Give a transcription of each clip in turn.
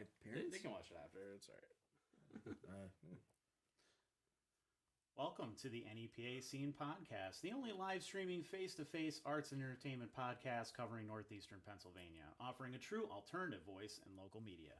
my parents. They can watch it after. It's all right. Welcome to the NEPA Scene Podcast, the only live streaming face-to-face arts and entertainment podcast covering northeastern Pennsylvania, offering a true alternative voice in local media.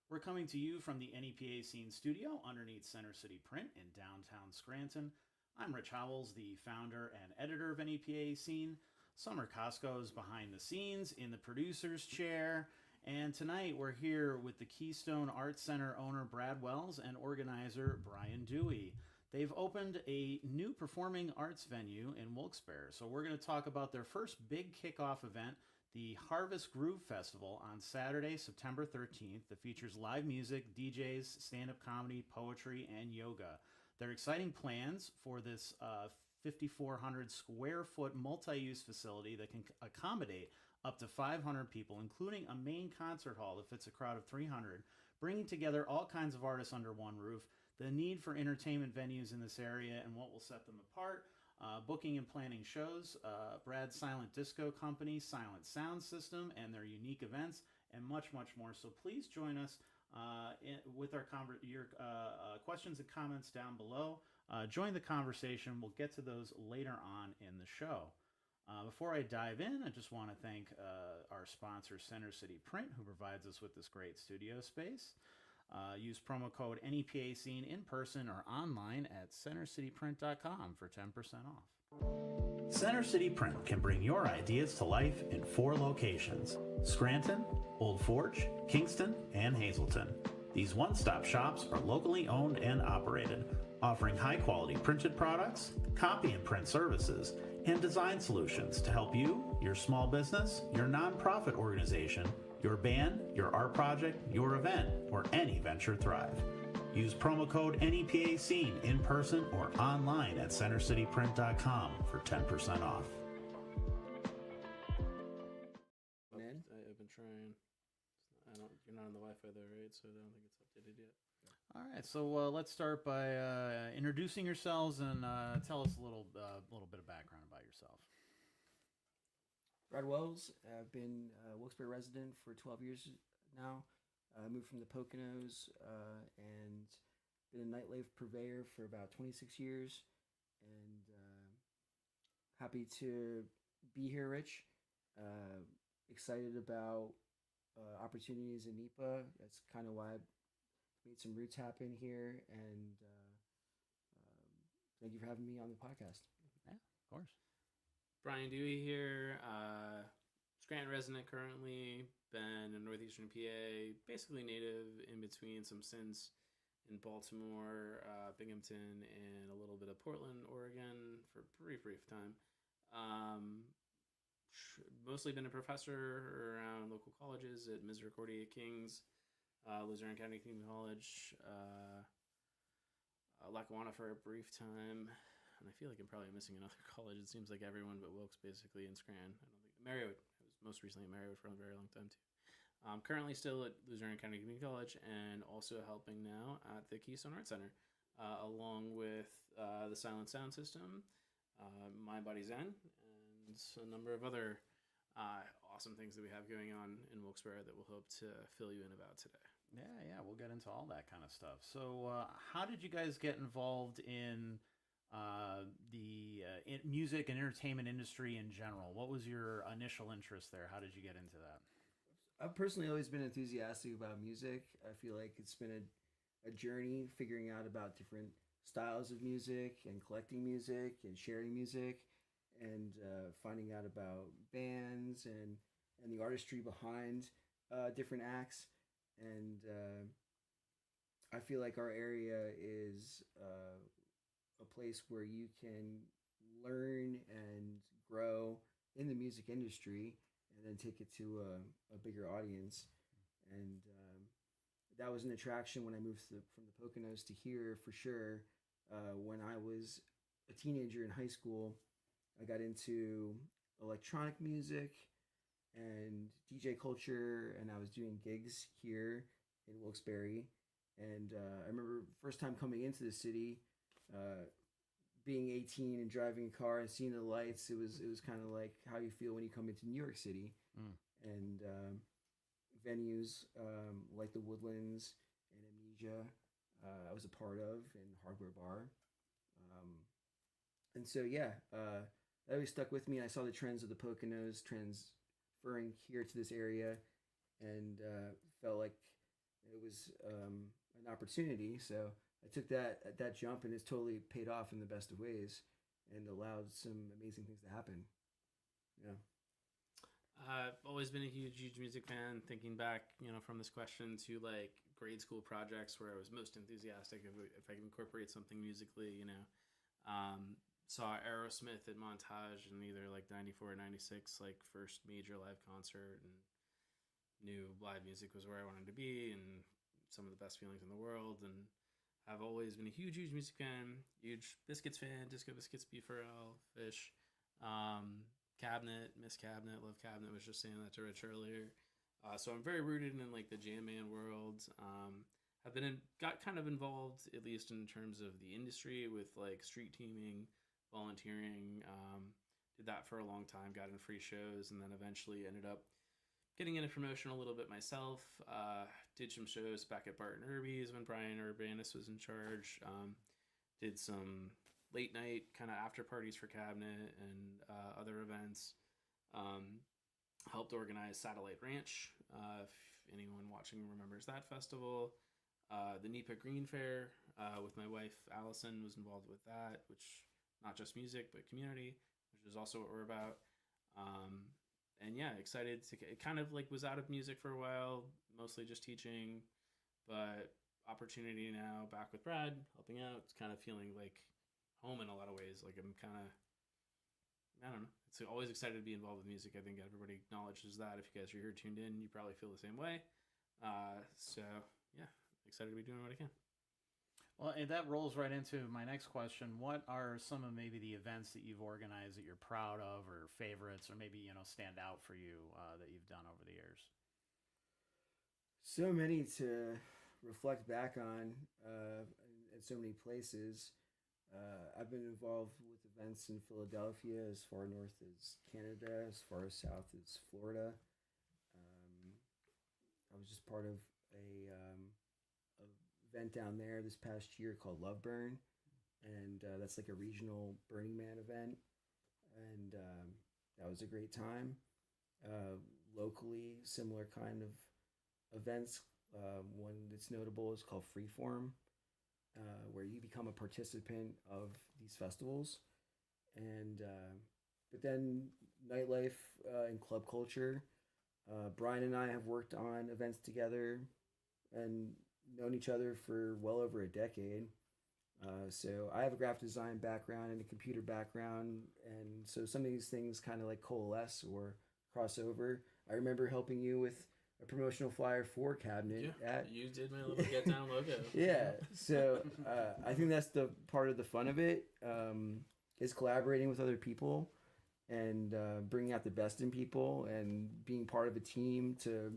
We're coming to you from the NEPA Scene studio underneath Center City Print in downtown Scranton. I'm Rich Howells, the founder and editor of NEPA Scene. Summer Costco is behind the scenes in the producer's chair. And tonight we're here with the Keystone Arts Center owner Brad Wells and organizer Bryan Dewey. They've opened a new performing arts venue in Wilkes-Barre. So we're going to talk about their first big kickoff event, the Harvest Groove Festival, on Saturday, September 13th, that features live music, DJs, stand-up comedy, poetry, and yoga. Their exciting plans for this 5,400 square foot multi-use facility that can accommodate up to 500 people, including a main concert hall that fits a crowd of 300, bringing together all kinds of artists under one roof, the need for entertainment venues in this area and what will set them apart, booking and planning shows, Brad's Silent Disco Company, Silent Sound System, and their unique events, and much, much more. So please join us with your questions and comments down below. Join the conversation. We'll get to those later on in the show. Before I dive in, I just want to thank our sponsor, Center City Print, who provides us with this great studio space. Use promo code NEPA Scene in person or online at centercityprint.com for 10% off. Center City Print can bring your ideas to life in 4 locations: Scranton, Old Forge, Kingston, and Hazleton. These one-stop shops are locally owned and operated, offering high-quality printed products, copy and print services, and design solutions to help you, your small business, your nonprofit organization, your band, your art project, your event, or any venture thrive. Use promo code NEPA Scene in person or online at centercityprint.com for 10% off. I've been trying. You're not on the Wi-Fi though, right? So I don't think it's updated yet. All right, so let's start by introducing yourselves and tell us a little bit of background about yourself. Brad Wells. I've been a Wilkes-Barre resident for 12 years now. I moved from the Poconos and been a nightlife purveyor for about 26 years. And happy to be here, Rich. Excited about opportunities in NEPA. That's kind of why I made some roots happen here. And thank you for having me on the podcast. Yeah, of course. Bryan Dewey here, Scranton resident currently, been in northeastern PA, basically native in between some stints in Baltimore, Binghamton, and a little bit of Portland, Oregon for a brief time. Mostly been a professor around local colleges at Misericordia Kings, Luzerne County Community College, Lackawanna for a brief time. And I feel like I'm probably missing another college. It seems like everyone but Wilkes basically in Scranton. I don't think Marywood. I was most recently at Marywood for a very long time too. Currently still at Luzerne County Community College and also helping now at the Keystone Arts Center, along with the Silent Sound System, My Body Zen, and a number of other awesome things that we have going on in Wilkes-Barre that we'll hope to fill you in about today. Yeah, we'll get into all that kind of stuff. So how did you guys get involved in the music and entertainment industry in general? What was your initial interest there? How did you get into that? I've personally always been enthusiastic about music. I feel like it's been a journey figuring out about different styles of music and collecting music and sharing music and finding out about bands and the artistry behind different acts. And I feel like our area is a place where you can learn and grow in the music industry and then take it to a bigger audience. And that was an attraction when I moved from the Poconos to here for sure. When I was a teenager in high school, I got into electronic music and DJ culture, and I was doing gigs here in Wilkes-Barre. And I remember first time coming into the city, being 18 and driving a car and seeing the lights. It was kind of like how you feel when you come into New York City. And venues like the Woodlands and Amnesia. I was a part of in Hardware Bar. Um, and so, yeah, that always stuck with me. I saw the trends of the Poconos transferring here to this area and felt like it was an opportunity. So I took that jump, and it's totally paid off in the best of ways and allowed some amazing things to happen. Yeah. I've always been a huge music fan. Thinking back, from this question to like grade school projects where I was most enthusiastic if I could incorporate something musically, saw Aerosmith at Montage in either like 94 or 96, like first major live concert, and knew live music was where I wanted to be and some of the best feelings in the world. And I've always been a huge music fan, huge Biscuits fan, Disco Biscuits, B4L, Fish, Cabinet, Miss Cabinet, love Cabinet, was just saying that to Rich earlier. So I'm very rooted in like the jam band world. I've got kind of involved, at least in terms of the industry, with like street teaming, volunteering. Did that for a long time, got in free shows, and then eventually ended up getting into promotion a little bit myself. Did some shows back at Barton Irby's when Brian Urbanus was in charge. Did some late night kind of after parties for Cabinet and other events. Helped organize Satellite Ranch, if anyone watching remembers that festival. The NEPA Green Fair with my wife Allison was involved with that, which not just music but community, which is also what we're about. And yeah, excited to. It kind of like was out of music for a while, mostly just teaching, but opportunity now back with Brad, helping out. It's kind of feeling like home in a lot of ways. Like I'm kind of, I don't know. It's always excited to be involved with music. I think everybody acknowledges that. If you guys are here tuned in, you probably feel the same way. So yeah, excited to be doing what I can. Well, and that rolls right into my next question. What are some of maybe the events that you've organized that you're proud of, or favorites, or maybe, stand out for you that you've done over the years? So many to reflect back on in so many places. I've been involved with events in Philadelphia, as far north as Canada, as far as south as Florida. I was just part of a event down there this past year called Love Burn, and that's like a regional Burning Man event, and that was a great time. Locally, similar kind of events. One that's notable is called Freeform, where you become a participant of these festivals, and but then nightlife and club culture. Brian and I have worked on events together and known each other for well over a decade. So I have a graphic design background and a computer background, and so some of these things kind of like coalesce or cross over. I remember helping you with a promotional flyer for Cabinet. Yeah, you did my little Get Down logo. Yeah, so I think that's the part of the fun of it, is collaborating with other people and bringing out the best in people and being part of a team to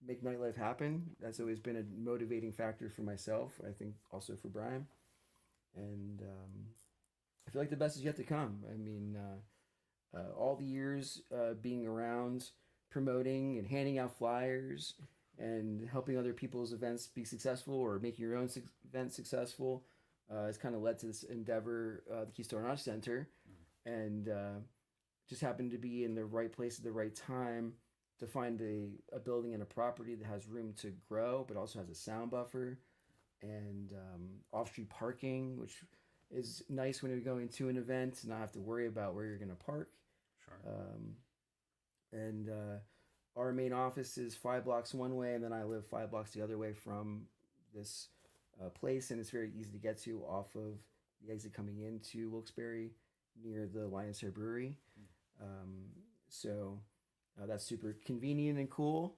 make nightlife happen. That's always been a motivating factor for myself, I think also for Brian. And I feel like the best is yet to come. I mean, all the years being around, promoting and handing out flyers and helping other people's events be successful or making your own event successful has kind of led to this endeavor, the Keystone Arts Center, and just happened to be in the right place at the right time to find a building and a property that has room to grow, but also has a sound buffer and off-street parking, which is nice when you're going to an event and not have to worry about where you're going to park. Sure. And our main office is 5 blocks one way, and then I live 5 blocks the other way from this place, and it's very easy to get to off of the exit coming into Wilkes-Barre near the Lion's Hair Brewery. So that's super convenient and cool.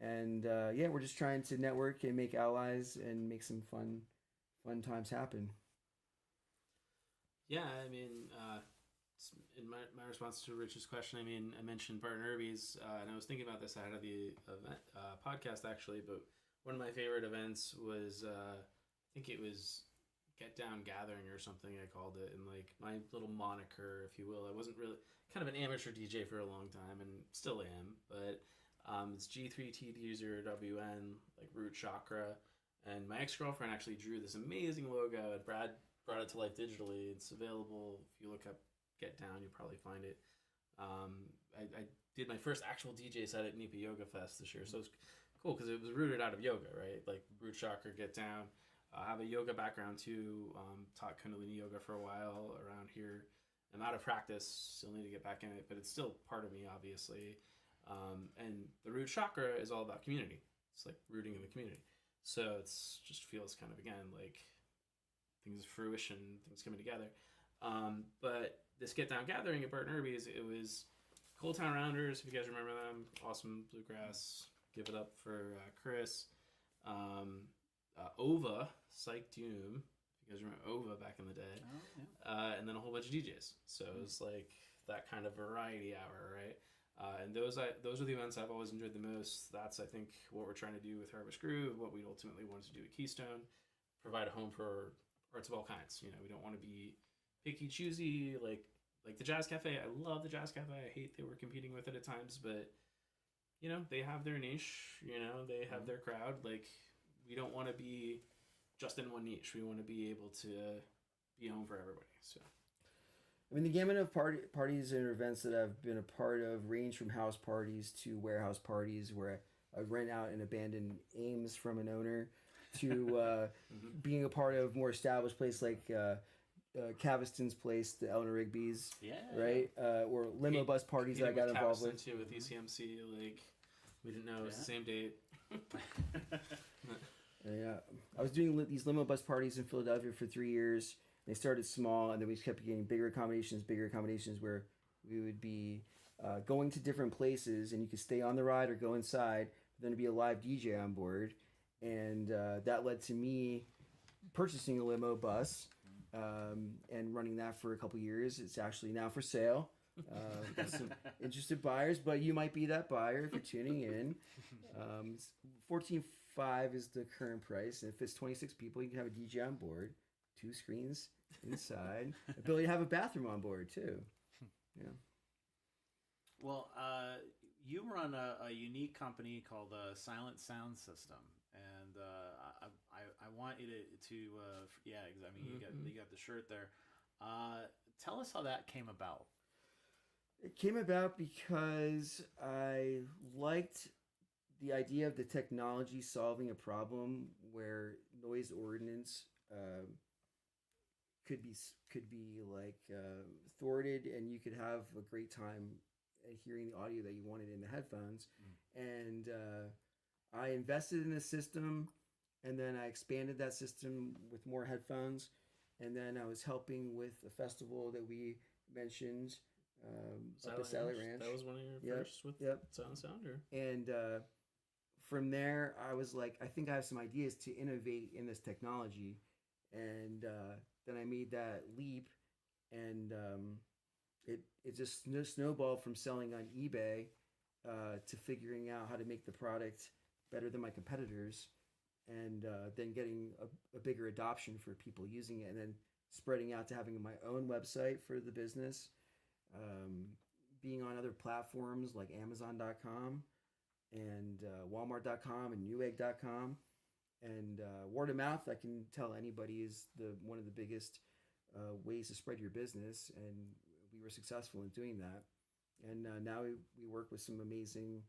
And yeah, we're just trying to network and make allies and make some fun times happen. Yeah, I mean, in my response to Rich's question, I mean, I mentioned Barton Irby's, and I was thinking about this ahead of the event, podcast actually, but one of my favorite events was, I think it was Get Down Gathering or something I called it, and like my little moniker, if you will. I wasn't really kind of an amateur DJ for a long time and still am, but It's G3TD0WN, like root chakra. And my ex-girlfriend actually drew this amazing logo, and Brad brought it to life digitally. It's available. If you look up Get Down, you'll probably find it. I did my first actual DJ set at NEPA Yoga Fest this year, so it's cool because it was rooted out of yoga, right? Like root chakra, Get Down. I have a yoga background too. Taught Kundalini yoga for a while around here. I'm out of practice, still need to get back in it, but it's still part of me, obviously. And the root chakra is all about community. It's like rooting in the community. So it's just feels kind of, again, like things fruition, things coming together. But this Get Down gathering at Burton Irby's, it was Cold Town Rounders, if you guys remember them. Awesome bluegrass. Give it up for Chris. Ova, Psych Doom. If you guys remember Ova back in the day. Oh, yeah. And then a whole bunch of DJs. So it was like that kind of variety hour, right? And those are the events I've always enjoyed the most. That's, I think, what we're trying to do with Harvest Groove, what we ultimately wanted to do at Keystone, provide a home for arts of all kinds. You know, we don't want to be picky, choosy, like the Jazz Cafe. I love the Jazz Cafe. I hate they were competing with it at times, but, you know, they have their niche. You know, they have their crowd. Like, we don't want to be just in one niche. We want to be able to be home for everybody, so... I mean, the gamut of parties and events that I've been a part of range from house parties to warehouse parties where I rent out an abandoned Ames from an owner to being a part of more established place like Caviston's place, the Eleanor Rigby's, right? Or limo bus parties that I got involved with. Too, with ECMC, like, we didn't know it was the same date. Yeah, I was doing these limo bus parties in Philadelphia for 3 years. They started small, and then we kept getting bigger accommodations, where we would be going to different places, and you could stay on the ride or go inside. But then there'd be a live DJ on board, and that led to me purchasing a limo bus and running that for a couple years. It's actually now for sale. Got some interested buyers, but you might be that buyer if you're tuning in. $14.5 is the current price, and if it's 26 people, you can have a DJ on board, 2 screens inside, ability to have a bathroom on board too. Yeah. Well, you run a unique company called Silent Sound System, and I want you to yeah, I mean, you got the shirt there. Tell us how that came about. It came about because I liked the idea of the technology solving a problem where noise ordinance could be like thwarted, and you could have a great time hearing the audio that you wanted in the headphones. And I invested in a system, and then I expanded that system with more headphones, and then I was helping with a festival that we mentioned up at Sally Ranch. That was one of your first with Silent Sounder. And from there, I was like, I think I have some ideas to innovate in this technology. And then I made that leap, and it just snowballed from selling on eBay to figuring out how to make the product better than my competitors, and then getting a bigger adoption for people using it, and then spreading out to having my own website for the business, being on other platforms like Amazon.com and Walmart.com and Newegg.com. And word of mouth, I can tell anybody, is one of the biggest ways to spread your business, and we were successful in doing that. And now we work with some amazing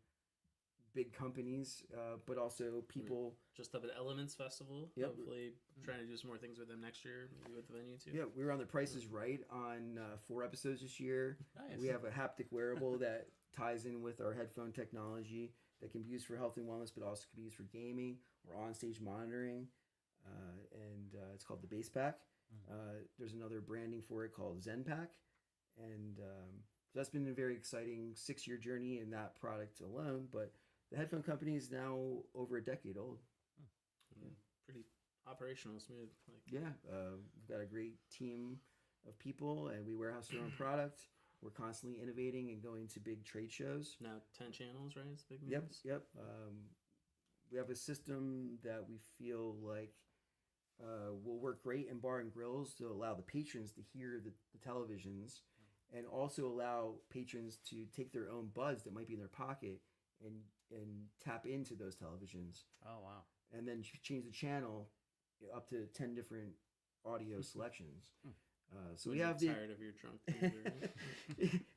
big companies, but also people. Just up at Elements Festival. Yep. Hopefully trying to do some more things with them next year, maybe with the venue too. Yeah, we were on The Price is Right on 4 episodes this year. Nice. We have a haptic wearable that ties in with our headphone technology that can be used for health and wellness, but also can be used for gaming or on-stage monitoring. And it's called the Bass Pack. There's another branding for it called Zen Pack. And so that's been a very exciting 6-year journey in that product alone. But the headphone company is now over a decade old. Yeah. Pretty operational, smooth. We've got a great team of people, and we warehouse our own product. We're constantly innovating and going to big trade shows. Now 10 channels, right? It's big news. Yep. We have a system that we feel like will work great in bar and grills to allow the patrons to hear the televisions, and also allow patrons to take their own buds that might be in their pocket and tap into those televisions. Oh wow! And then change the channel up to 10 different audio selections. So when we have tired of your drunk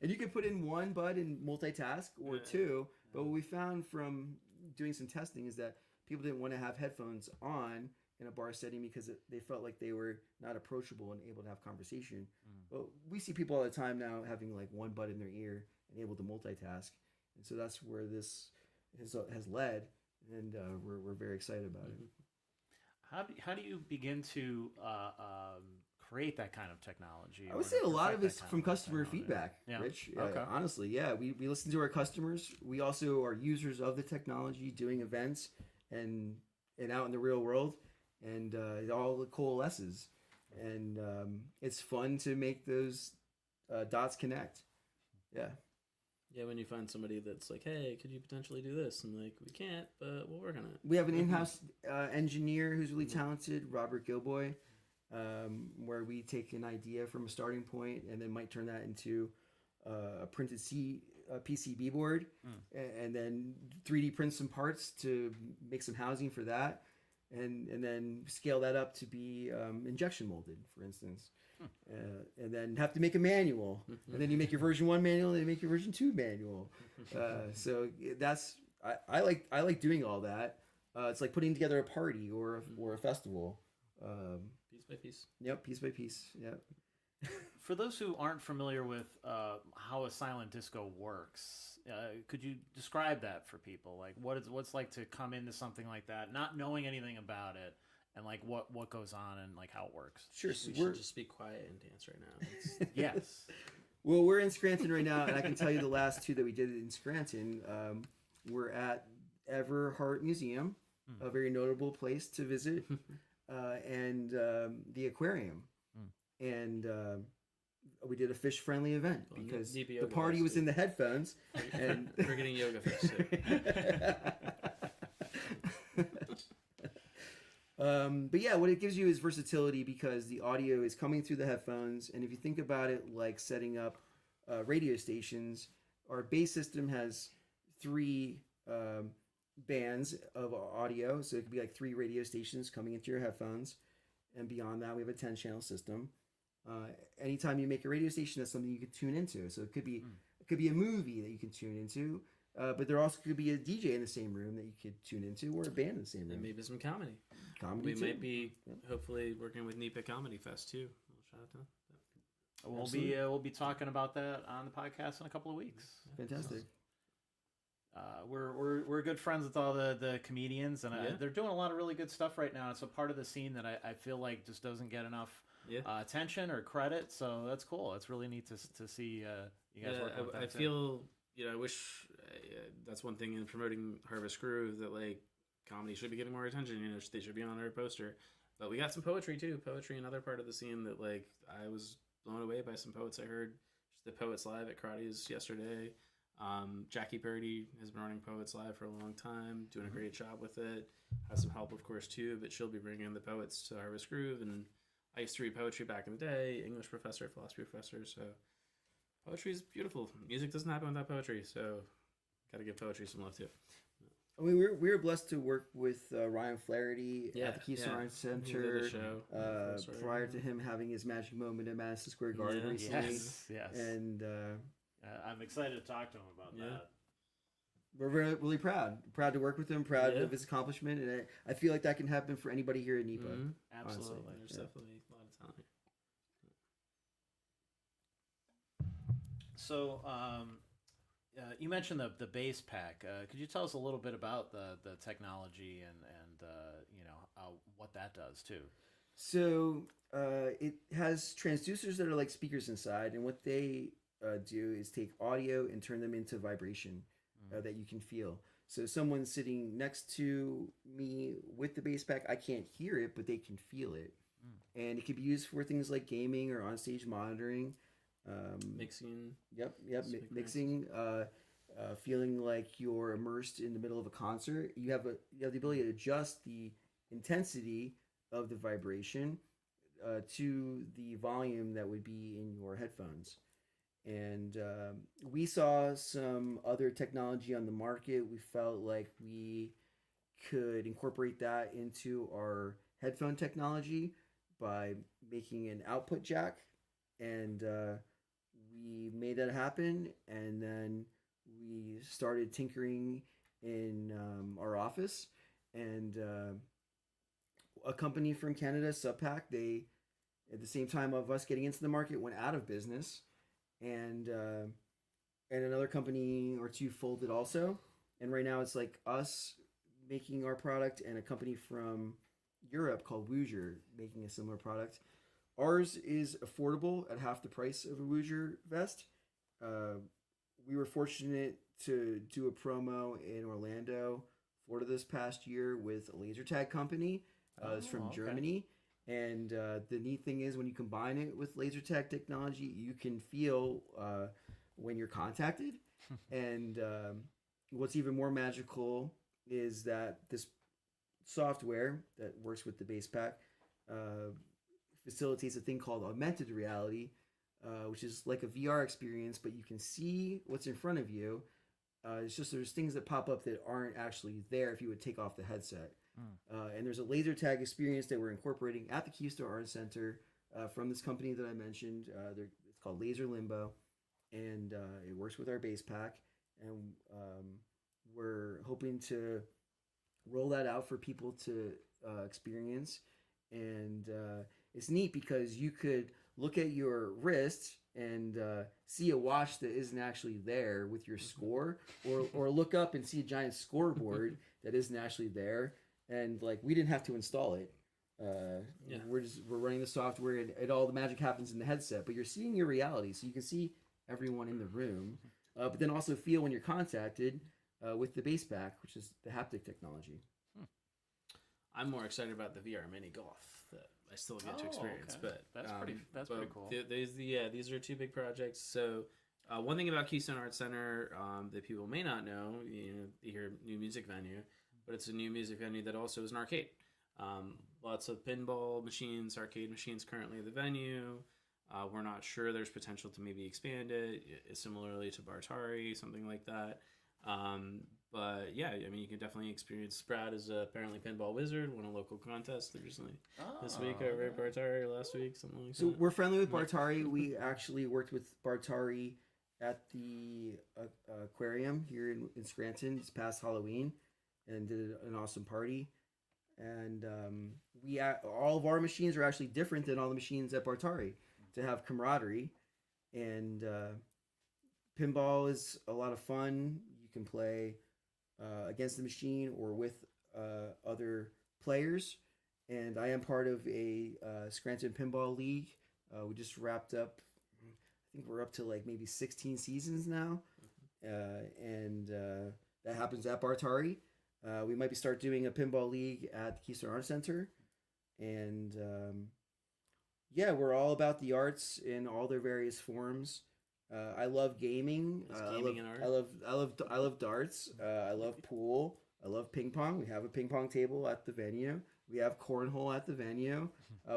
and you can put in one bud and multitask or two. But what we found from doing some testing is that people didn't want to have headphones on in a bar setting because they felt like they were not approachable and able to have conversation. But we see people all the time now having like one bud in their ear and able to multitask. And so that's where this has led, and we're very excited about it. How do you begin to create that kind of technology? I would say a lot of it's from customer feedback, Rich. Okay. Honestly, yeah. We listen to our customers. We also are users of the technology, doing events and out in the real world, and it all coalesces. And it's fun to make those dots connect. Yeah. Yeah, when you find somebody that's like, hey, could you potentially do this? And like, we can't, but we'll work on it. We have an in-house engineer who's really talented, Robert Gilboy, where we take an idea from a starting point and then might turn that into a printed PCB board, and then 3D print some parts to make some housing for that, and then scale that up to be injection molded, for instance. And then have to make a manual, and then you make your version 1 manual, and then you make your version 2 manual. So that's I like doing all that. It's like putting together a party or a festival. Piece by piece. Yep, piece by piece. Yep. For those who aren't familiar with how a silent disco works, could you describe that for people? Like what's like to come into something like that, not knowing anything about it, and like what goes on and like how it works? Sure. So we should just be quiet and dance right now. Yes. Well, we're in Scranton right now, and I can tell you the last two that we did in Scranton. We're at Everhart Museum, a very notable place to visit, and the aquarium. And we did a fish-friendly event because the party was in the headphones. And we're getting yoga fish. But yeah, what it gives you is versatility because the audio is coming through the headphones. And if you think about it like setting up radio stations, our base system has 3 bands of audio. So it could be like 3 radio stations coming into your headphones. And beyond that, we have a 10-channel system. Anytime you make a radio station, that's something you could tune into. So it could be a movie that you can tune into. But there also could be a DJ in the same room that you could tune into, or a band in the same room. And maybe some comedy. We might be hopefully working with NEPA Comedy Fest too. Shout out to them. We'll be talking about that on the podcast in a couple of weeks. Fantastic. We're good friends with all the comedians, and they're doing a lot of really good stuff right now. It's a part of the scene that I feel like just doesn't get enough attention or credit. So that's cool. It's really neat to see you guys working with that. I feel I wish that's one thing in promoting Harvest Groove that like comedy should be getting more attention. They should be on our poster. But we got some poetry too. Poetry, another part of the scene that like I was blown away by some poets I heard. The Poets Live at Karate's yesterday. Jackie Purdy has been running Poets Live for a long time, doing a great job with it. Has some help, of course, too, but she'll be bringing the poets to Harvest Groove. And I used to read poetry back in the day, English professor, philosophy professor. So poetry is beautiful. Music doesn't happen without poetry, so got to give poetry some love too. I mean, we were blessed to work with Ryan Flaherty at the Keystone Arts Center. Prior to him having his magic moment at Madison Square Garden recently. Yes. And I'm excited to talk to him about that. We're really proud to work with him, proud of his accomplishment, and I feel like that can happen for anybody here at NEPA. Absolutely, there's definitely a lot of talent here. So, you mentioned the bass pack. Could you tell us a little bit about the technology and what that does too? So it has transducers that are like speakers inside, and what they do is take audio and turn them into vibration that you can feel. So someone sitting next to me with the bass pack, I can't hear it, but they can feel it. And it can be used for things like gaming or onstage monitoring. Mixing. Yep. Mixing. Feeling like you're immersed in the middle of a concert. You have the ability to adjust the intensity of the vibration to the volume that would be in your headphones. And we saw some other technology on the market. We felt like we could incorporate that into our headphone technology by making an output jack. And we made that happen. And then we started tinkering in our office. And a company from Canada, Sept, they, at the same time of us getting into the market, went out of business. And another company or two folded also. And right now it's like us making our product and a company from Europe called Woosier making a similar product. Ours is affordable at half the price of a Woosier vest. We were fortunate to do a promo in Orlando, Florida this past year with a laser tag company. It's from Germany. And the neat thing is when you combine it with laser tag technology, you can feel when you're contacted. And what's even more magical is that this software that works with the base pack facilitates a thing called augmented reality, which is like a VR experience, but you can see what's in front of you. It's just there's things that pop up that aren't actually there if you would take off the headset. And there's a laser tag experience that we're incorporating at the Keystone Arts Center from this company that I mentioned. It's called Laser Limbo, and it works with our base pack. And we're hoping to roll that out for people to experience. And it's neat because you could look at your wrist and see a watch that isn't actually there with your score, or look up and see a giant scoreboard that isn't actually there. And like we didn't have to install it. We're running the software, and all the magic happens in the headset. But you're seeing your reality, so you can see everyone in the room, but then also feel when you're contacted with the base pack, which is the haptic technology. I'm more excited about the VR mini golf that I still get to experience. Okay. But that's pretty cool. These are two big projects. So one thing about Keystone Arts Center that people may not know, you hear new music venue, but it's a new music venue that also is an arcade. Lots of pinball machines, arcade machines currently at the venue. We're not sure. There's potential to maybe expand it, similarly to Bartari, something like that. But yeah, I mean, you can definitely experience. Brad is apparently pinball wizard, won a local contest recently this week over at Bartari, last week, something like that. So we're friendly with Bartari. We actually worked with Bartari at the aquarium here in Scranton this past Halloween, and did an awesome party. And all of our machines are actually different than all the machines at Bartari to have camaraderie. And pinball is a lot of fun. You can play against the machine or with other players. And I am part of a Scranton Pinball League. We just wrapped up. I think we're up to like maybe 16 seasons now. And that happens at Bartari. We might start doing a pinball league at the Keystone Arts Center. And we're all about the arts in all their various forms. I love gaming. I love darts. I love pool. I love ping pong. We have a ping pong table at the venue. We have cornhole at the venue.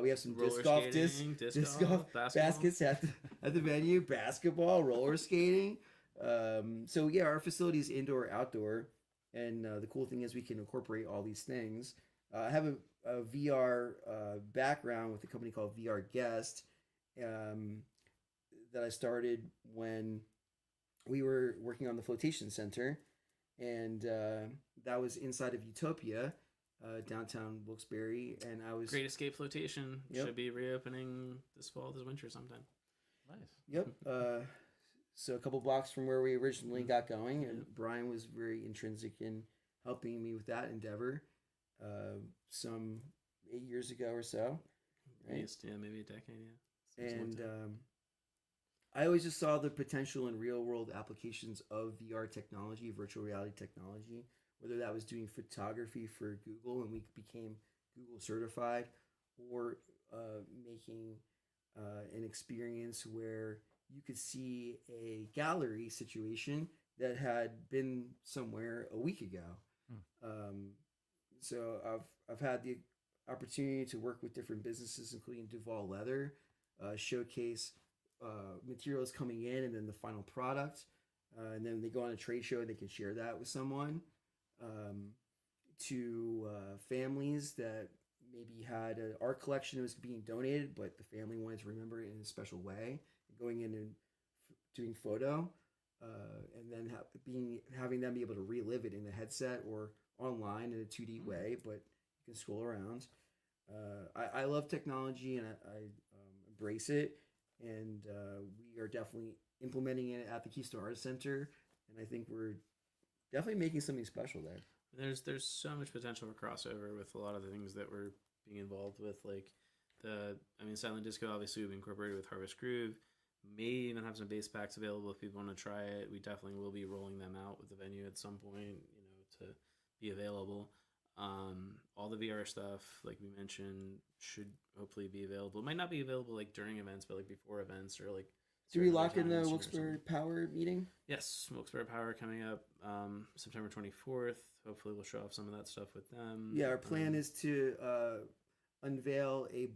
We have some disc golf baskets at the venue. Basketball, roller skating. So yeah, our facility is indoor, outdoor, and the cool thing is we can incorporate all these things. I have a VR background with a company called VR Guest. That I started when we were working on the flotation center, and that was inside of Utopia, downtown Wilkes-Barre, and I was Great Escape Flotation should be reopening this winter sometime. Nice. Yep. So a couple blocks from where we originally got going, and Bryan was very intrinsic in helping me with that endeavor. Some 8 years ago or so, right? Maybe a decade. And I always just saw the potential in real world applications of VR technology, virtual reality technology, whether that was doing photography for Google and we became Google certified, or making an experience where you could see a gallery situation that had been somewhere a week ago. So I've had the opportunity to work with different businesses, including Duval Leather, showcase materials coming in, and then the final product, and then they go on a trade show and they can share that with someone. To families that maybe had an art collection that was being donated, but the family wanted to remember it in a special way, going in and doing photo, and then having them be able to relive it in a headset or online in a 2D way, but you can scroll around. I love technology, and I embrace it, and we are definitely implementing it at the Keystone Arts Center, and I think we're definitely making something special there. There's so much potential for crossover with a lot of the things that we're being involved with, like Silent Disco obviously we've incorporated with Harvest Groove. May even have some bass packs available if people want to try it. We definitely will be rolling them out with the venue at some point, to be available. All the VR stuff, like we mentioned, should hopefully be available. It might not be available like during events, but like before events or like. Do we lock in the Wilkes-Barre Power meeting? Yes, Wilkes-Barre Power coming up September 24th. Hopefully we'll show off some of that stuff with them. Yeah, our plan is to unveil a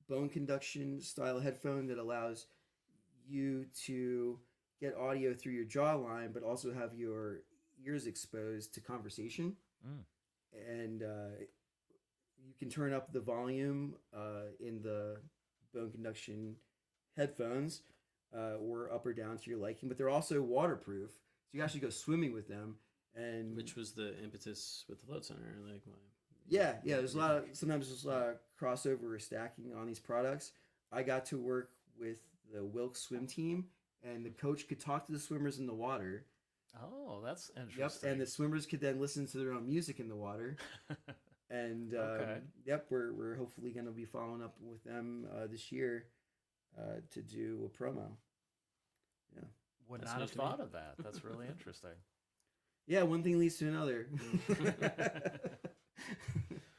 bone conduction style headphone that allows you to get audio through your jawline, but also have your ears exposed to conversation. And you can turn up the volume in the bone conduction headphones, or up or down to your liking, but they're also waterproof, so you actually go swimming with them. And which was the impetus with the Float Center, like there's sometimes there's a lot of crossover or stacking on these products. I got to work with the Wilkes swim team, and the coach could talk to the swimmers in the water. Oh, that's interesting. Yep, and the swimmers could then listen to their own music in the water. And we're hopefully going to be following up with them this year to do a promo. Yeah, would not have thought of that. That's really interesting. Yeah, one thing leads to another.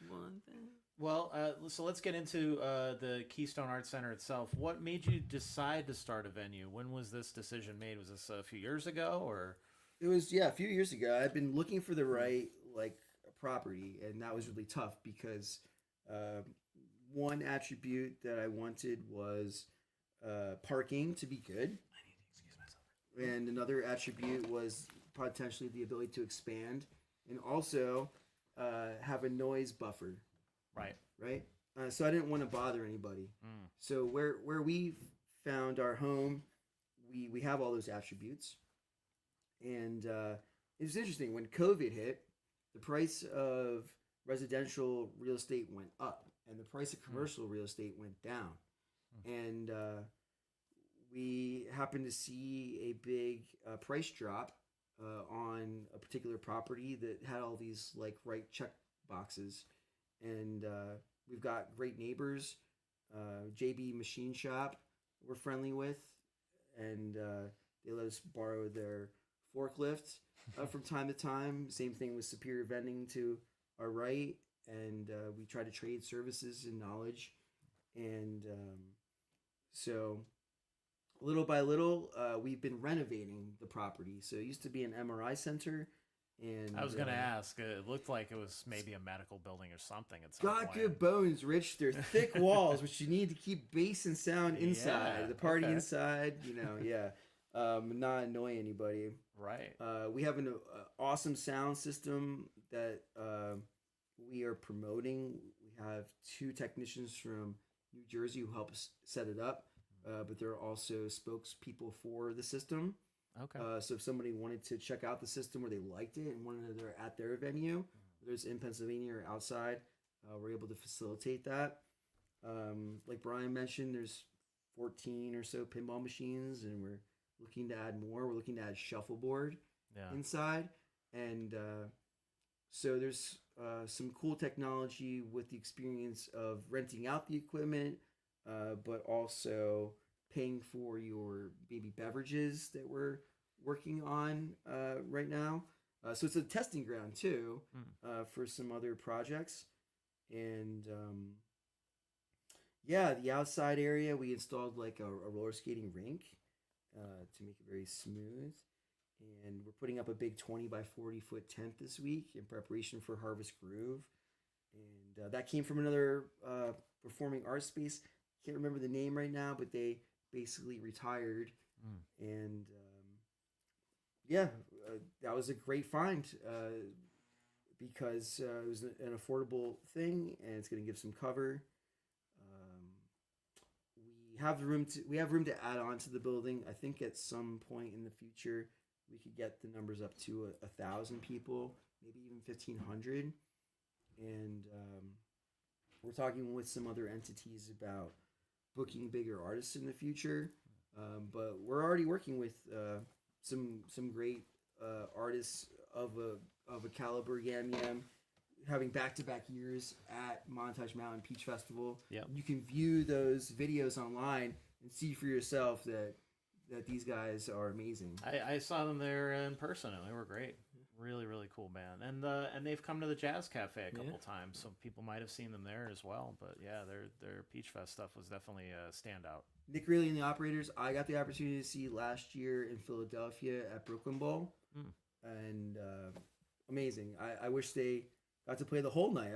One thing. Well, so let's get into the Keystone Arts Center itself. What made you decide to start a venue? When was this decision made? Was this a few years ago, or? It was, a few years ago. I've been looking for the right property, and that was really tough because one attribute that I wanted was parking to be good. I need to excuse myself. And another attribute was potentially the ability to expand, and also have a noise buffer. Right. So I didn't want to bother anybody. So where we found our home, we have all those attributes, and it was interesting when COVID hit. The price of residential real estate went up, and the price of commercial real estate went down, and we happened to see a big price drop on a particular property that had all these right check boxes, and we've got great neighbors. JB Machine Shop we're friendly with, and they let us borrow their forklift from time to time. Same thing with Superior Vending to our right, and we try to trade services and knowledge, and so little by little, we've been renovating the property. So it used to be an MRI center. And I was going to ask, it looked like it was maybe a medical building or something at some point. Got good bones, Rich. They're thick walls, which you need to keep bass and sound inside. Yeah, the party inside, not annoy anybody. Right. We have an awesome sound system that we are promoting. We have 2 technicians from New Jersey who help us set it up. But they're also spokespeople for the system. Okay. So if somebody wanted to check out the system or they liked it and wanted it at their venue, whether it's in Pennsylvania or outside, we're able to facilitate that. Like Bryan mentioned, there's 14 or so pinball machines, and we're looking to add more. We're looking to add shuffleboard inside. And so there's some cool technology with the experience of renting out the equipment, but also paying for your baby beverages that we're working on right now. So it's a testing ground too for some other projects. And the outside area, we installed a roller skating rink to make it very smooth. And we're putting up a big 20 by 40 foot tent this week in preparation for Harvest Groove. And that came from another performing arts space. Can't remember the name right now, but they basically retired. And that was a great find because it was an affordable thing, and it's going to give some cover. We have room to add on to the building. I think at some point in the future we could get the numbers up to 1,000 people, maybe even 1,500. And we're talking with some other entities about booking bigger artists in the future. But we're already working with some great artists of a caliber. Yam Yam having back-to-back years at Montage Mountain Peach Festival. Yep. You can view those videos online and see for yourself that these guys are amazing. I saw them there in person, and they were great. Really, really cool band. And they've come to the Jazz Cafe a couple times, so people might have seen them there as well. But yeah, their Peach Fest stuff was definitely a standout. Nick Reilly and the Operators, I got the opportunity to see last year in Philadelphia at Brooklyn Bowl. And amazing. I wish they got to play the whole night.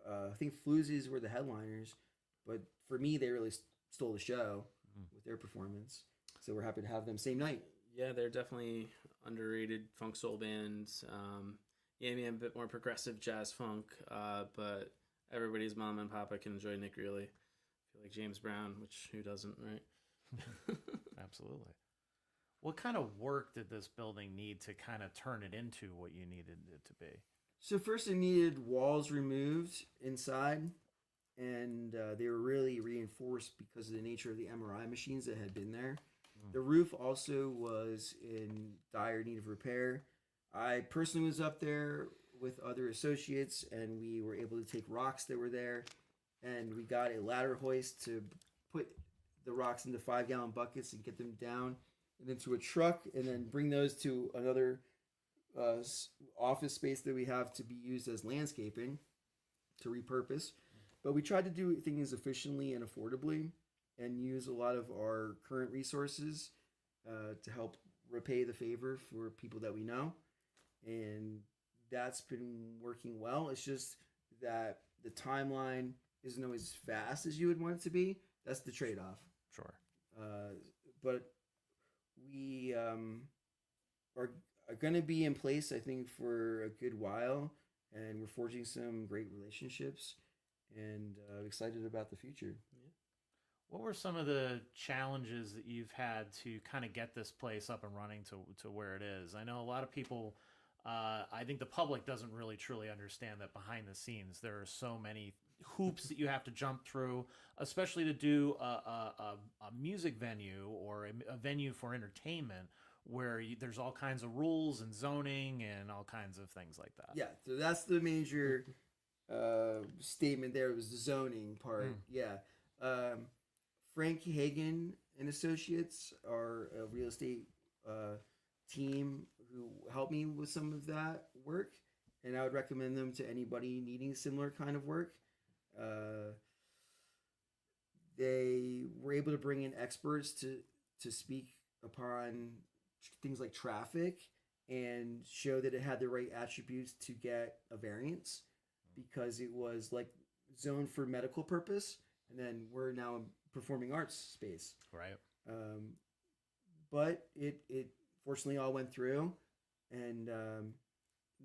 I think Floozies were the headliners, but for me, they really stole the show with their performance. So we're happy to have them same night. Yeah, they're definitely underrated funk soul bands. Yam Yam, a bit more progressive jazz funk, but everybody's mom and papa can enjoy Nick Reilly. I feel like James Brown, which who doesn't, right? Absolutely. What kind of work did this building need to kind of turn it into what you needed it to be? So first it needed walls removed inside, and they were really reinforced because of the nature of the MRI machines that had been there. The roof also was in dire need of repair. I personally was up there with other associates, and we were able to take rocks that were there, and we got a ladder hoist to put the rocks into 5-gallon buckets and get them down and into a truck, and then bring those to another office space that we have to be used as landscaping to repurpose. But we tried to do things efficiently and affordably, and use a lot of our current resources to help repay the favor for people that we know. And that's been working well. It's just that the timeline isn't always as fast as you would want it to be. That's the trade-off. Sure. But we are going to be in place, I think, for a good while. And we're forging some great relationships, and excited about the future. What were some of the challenges that you've had to kind of get this place up and running to where it is? I know a lot of people, I think the public doesn't really truly understand that behind the scenes there are so many hoops that you have to jump through, especially to do a music venue or a venue for entertainment where there's all kinds of rules and zoning and all kinds of things like that. Yeah, so that's the major statement there, was the zoning part. Yeah. Frank Hagen and Associates are a real estate team who helped me with some of that work, and I would recommend them to anybody needing similar kind of work. They were able to bring in experts to speak upon things like traffic and show that it had the right attributes to get a variance, because it was like zoned for medical purpose, and then we're now a performing arts space. Right. But it fortunately all went through, and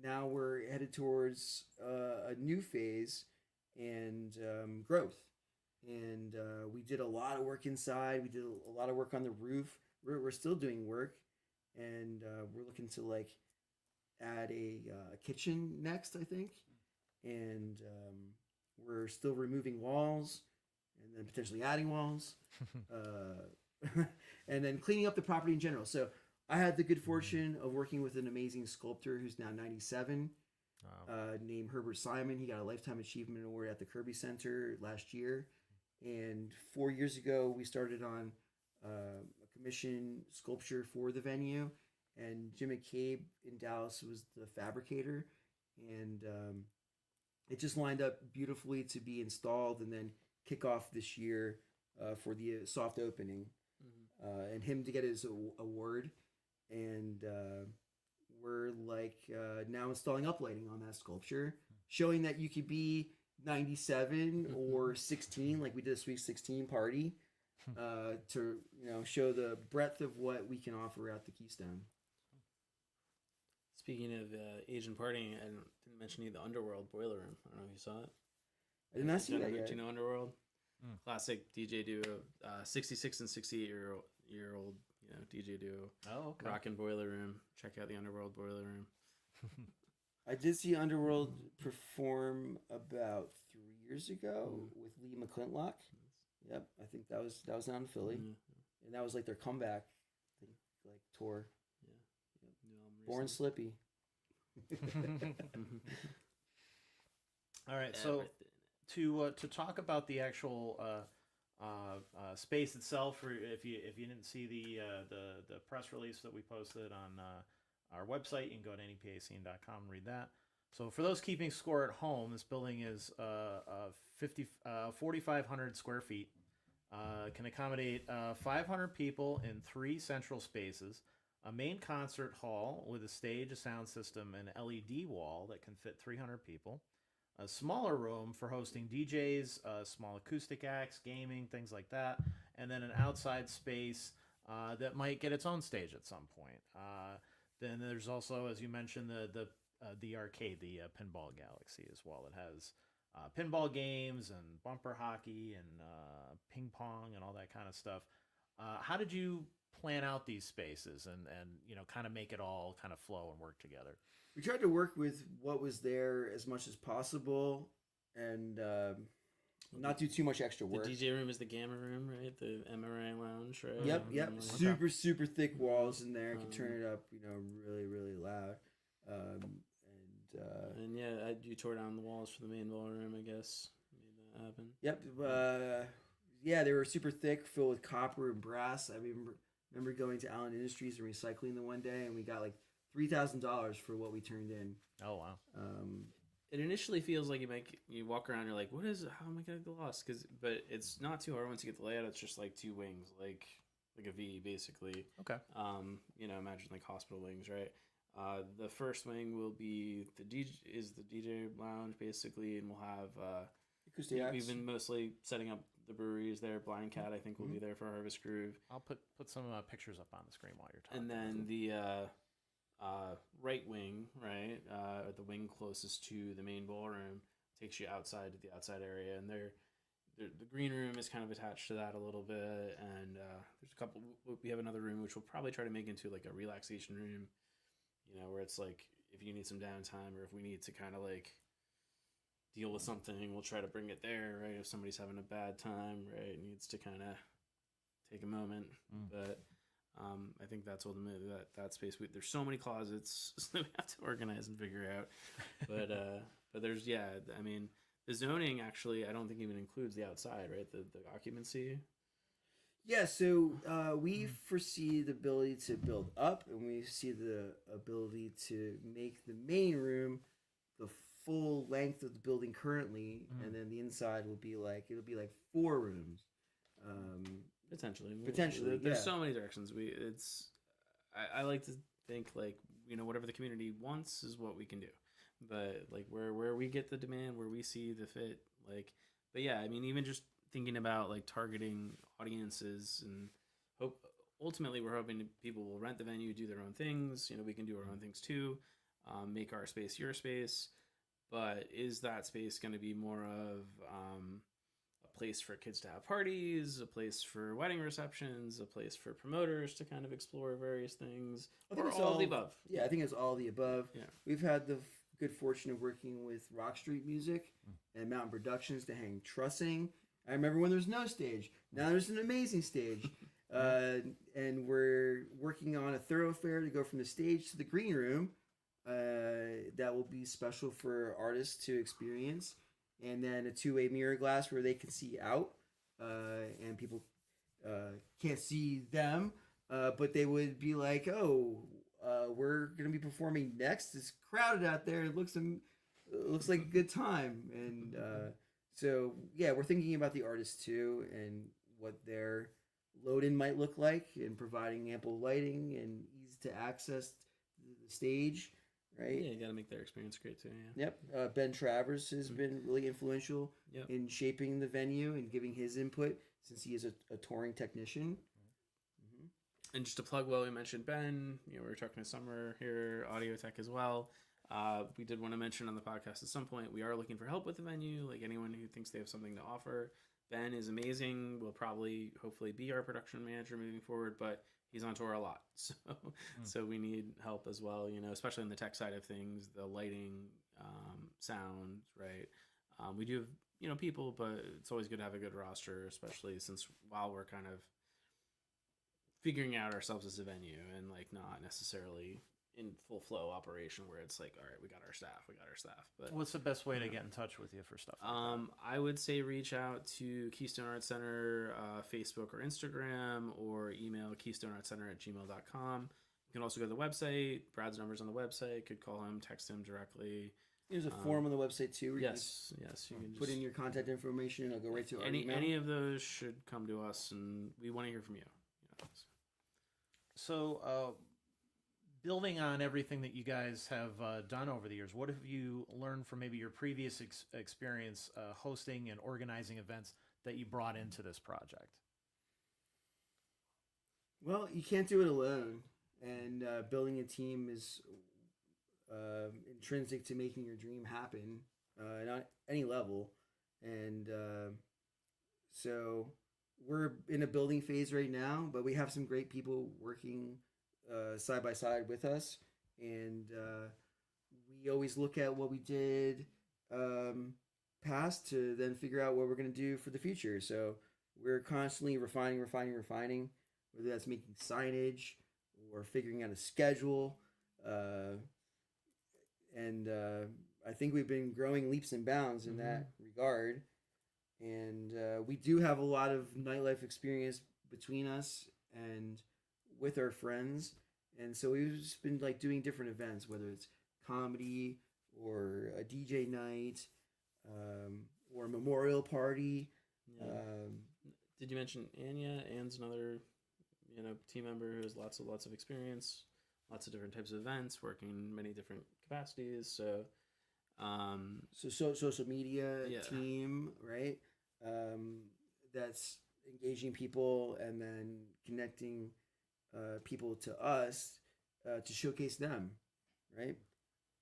now we're headed towards a new phase and growth. And we did a lot of work inside. We did a lot of work on the roof. We're still doing work, and we're looking to like add a kitchen next, I think. And we're still removing walls, and then potentially adding walls, and then cleaning up the property in general. So I had the good fortune of working with an amazing sculptor who's now 97, named Herbert Simon. He got a Lifetime Achievement Award at the Kirby Center last year. And 4 years ago, we started on a commission sculpture for the venue. And Jim McCabe in Dallas was the fabricator. And it just lined up beautifully to be installed and then kick off this year for the soft opening. And him to get his award. And we're like now installing uplighting on that sculpture, showing that you could be 97 or 16, like we did a Sweet 16 party, to show the breadth of what we can offer at the Keystone. Speaking of Asian partying, I didn't mention you the Underworld Boiler Room. I don't know if you saw it. I did not see that yet. Do you know Underworld? Classic DJ duo, 66 and 68-year-old DJ duo. Oh, okay. Rockin' Boiler Room. Check out the Underworld Boiler Room. I did see Underworld perform about 3 years ago with Lee McClintock. Yep, I think that was down in Philly, and that was like their comeback, tour. Yeah, yep. Born Slippy. All right, so to talk about the actual space itself, or if you didn't see the press release that we posted on our website, you can go to nepascene.com and read that. So for those keeping score at home, this building is 4,500 square feet. Can accommodate 500 people in 3 central spaces, a main concert hall with a stage, a sound system, an LED wall that can fit 300 people, a smaller room for hosting DJs, small acoustic acts, gaming, things like that, and then an outside space that might get its own stage at some point. Then there's also, as you mentioned, the arcade, the Pinball Galaxy as well. It has pinball games and bumper hockey and ping pong and all that kind of stuff. How did you plan out these spaces and kind of make it all kind of flow and work together? We tried to work with what was there as much as possible and not do too much extra work. The DJ room is the Gamma room, right? The MRI lounge, right? Yep. Super thick walls in there. Can turn it up, really, really loud. And yeah, you tore down the walls for the main ballroom, I guess. Made that happen. Yep. Yeah, they were super thick, filled with copper and brass. I remember going to Allen Industries and recycling them one day, and we got like $3,000 for what we turned in. Oh wow. It initially feels like you walk around, you're like, what is it? How am I gonna get lost? But it's not too hard once you get the layout. It's just like 2 wings, like a V basically. Okay. Imagine like hospital wings, right? The first wing will be the DJ lounge basically, and we'll have acoustic acts. We've been mostly setting up the breweries there. Blind Cat, I think, will be there for Harvest Groove. I'll put some pictures up on the screen while you're talking. And then the right wing, right, the wing closest to the main ballroom, takes you outside to the outside area, and the green room is kind of attached to that a little bit, and there's a couple. We have another room which we'll probably try to make into like a relaxation room, where it's like if you need some downtime or if we need to kind of like deal with something, we'll try to bring it there, right? If somebody's having a bad time, right, needs to kind of take a moment, but. I think that's ultimately that space. There's so many closets that we have to organize and figure out. But there's the zoning actually I don't think even includes the outside, right? The occupancy. Yeah, so we foresee the ability to build up, and we see the ability to make the main room the full length of the building currently, and then the inside will be it'll be like 4 rooms. Potentially, yeah. There's so many directions. I like to think whatever the community wants is what we can do, but like where we get the demand, where we see the fit, but yeah, I mean, even just thinking about like targeting audiences and ultimately we're hoping people will rent the venue, do their own things. We can do our own things too, make our space your space, but is that space going to be more of place for kids to have parties, a place for wedding receptions, a place for promoters to kind of explore various things, or all the above? Yeah, I think it's all the above. Yeah. We've had the good fortune of working with Rock Street Music and Mountain Productions to hang trussing. I remember when there was no stage. Now there's an amazing stage. And we're working on a thoroughfare to go from the stage to the green room that will be special for artists to experience. And then a 2-way mirror glass where they can see out, and people can't see them, but they would be like, "Oh, we're gonna be performing next. It's crowded out there. It looks like a good time." And so yeah, we're thinking about the artists too and what their load-in might look like, and providing ample lighting and ease to access the stage. Right. Yeah, you got to make their experience great too. Yeah. Yep. Ben Travers has been really influential in shaping the venue and giving his input. since he is a touring technician. Mm-hmm. And just to plug, well, we mentioned Ben. We were talking to Summer here, Audio Tech as well. We did want to mention on the podcast at some point, we are looking for help with the venue. Like anyone who thinks they have something to offer. Ben is amazing. Will probably, hopefully, be our production manager moving forward, but he's on tour a lot. So we need help as well, especially on the tech side of things, the lighting, sound, right? We do have, people, but it's always good to have a good roster, especially since while we're kind of figuring out ourselves as a venue and like not necessarily in full flow operation where it's like, all right, we got our staff. But what's the best way to get in touch with you for stuff like that? I would say reach out to Keystone Arts Center, Facebook or Instagram, or email keystoneartscenter@gmail.com. You can also go to the website. Brad's number's on the website. Could call him, text him directly. There's a form on the website too. Where yes. You can put in your contact information and it'll go right to our email. Any of those should come to us, and we want to hear from you. So, building on everything that you guys have done over the years, what have you learned from maybe your previous experience hosting and organizing events that you brought into this project? Well, you can't do it alone, and building a team is intrinsic to making your dream happen at any level. And so we're in a building phase right now, but we have some great people working side by side with us, and we always look at what we did past to then figure out what we're going to do for the future. So we're constantly refining, whether that's making signage or figuring out a schedule. And I think we've been growing leaps and bounds in that regard. And we do have a lot of nightlife experience between us and with our friends. And so we've just been like doing different events, whether it's comedy or a DJ night or a memorial party. Yeah. Did you mention Anya? Anne's another team member who has lots of experience, lots of different types of events, working in many different capacities. So social media team, right? That's engaging people and then connecting people to us to showcase them, right?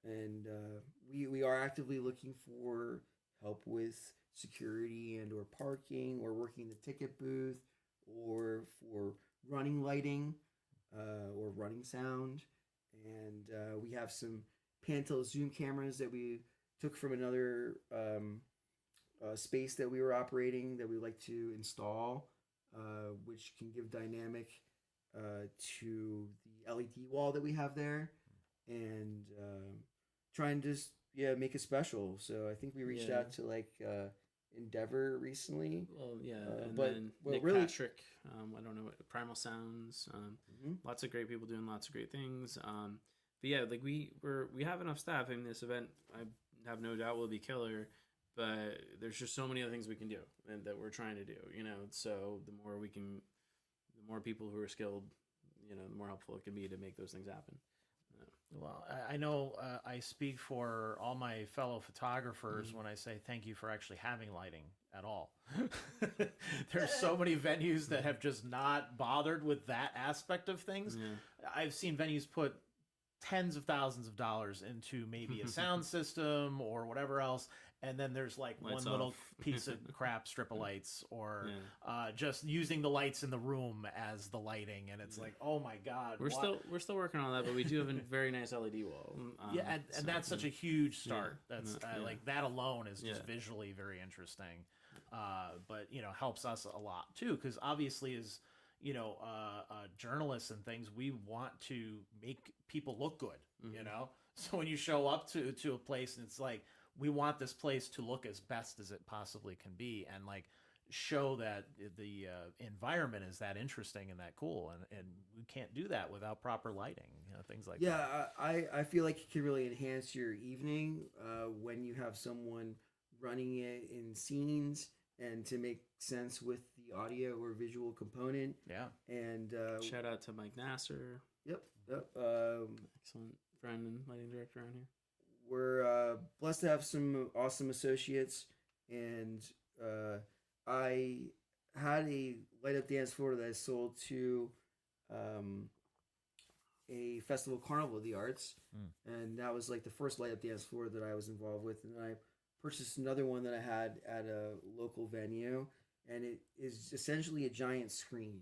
And we are actively looking for help with security and or parking or working the ticket booth or for running lighting or running sound. And we have some Pantel Zoom cameras that we took from another space that we were operating that we like to install, which can give dynamic to the LED wall that we have there, and try and just make it special. So I think we reached out to like Endeavor recently. Well, and but then well, Nick really, Patrick. I don't know what Primal Sounds. Lots of great people doing lots of great things. But yeah, like we have enough staff in this event. I have no doubt will be killer. But there's just so many other things we can do and that we're trying to do. So the more people who are skilled, the more helpful it can be to make those things happen. Well, I know I speak for all my fellow photographers when I say thank you for actually having lighting at all. There's so many venues that have just not bothered with that aspect of things. Yeah. I've seen venues put tens of thousands of dollars into maybe a sound system or whatever else, and then there's like lights one little piece of crap strip of lights, or just using the lights in the room as the lighting, and it's like, oh my god, we're still working on that, but we do have a very nice LED wall. And that's such a huge start. That's like that alone is just visually very interesting, but helps us a lot too, because obviously as journalists and things, we want to make people look good, so when you show up to a place and it's like, we want this place to look as best as it possibly can be, and like show that the environment is that interesting and that cool, and we can't do that without proper lighting, things like that. I feel like it can really enhance your evening when you have someone running it in scenes and to make sense with the audio or visual component. And shout out to Mike Nasser. Yep. Excellent friend and lighting director around here. We're blessed to have some awesome associates, and I had a light up dance floor that I sold to a festival, Carnival of the Arts, and that was like the first light up dance floor that I was involved with. And I purchased another one that I had at a local venue, and it is essentially a giant screen.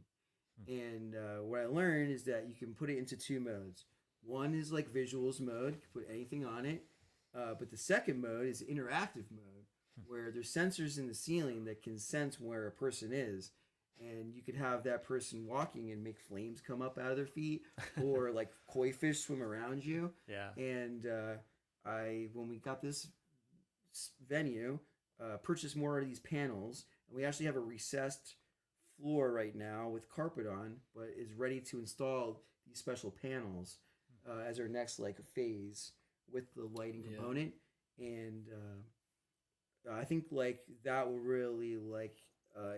And what I learned is that you can put it into two modes. One is like visuals mode, you can put anything on it, but the second mode is interactive mode, where there's sensors in the ceiling that can sense where a person is. And you could have that person walking and make flames come up out of their feet, or like koi fish swim around you. Yeah. And when we got this venue, purchased more of these panels, and we actually have a recessed floor right now with carpet on, but is ready to install these special panels as our next like phase with the lighting component. And I think like that will really like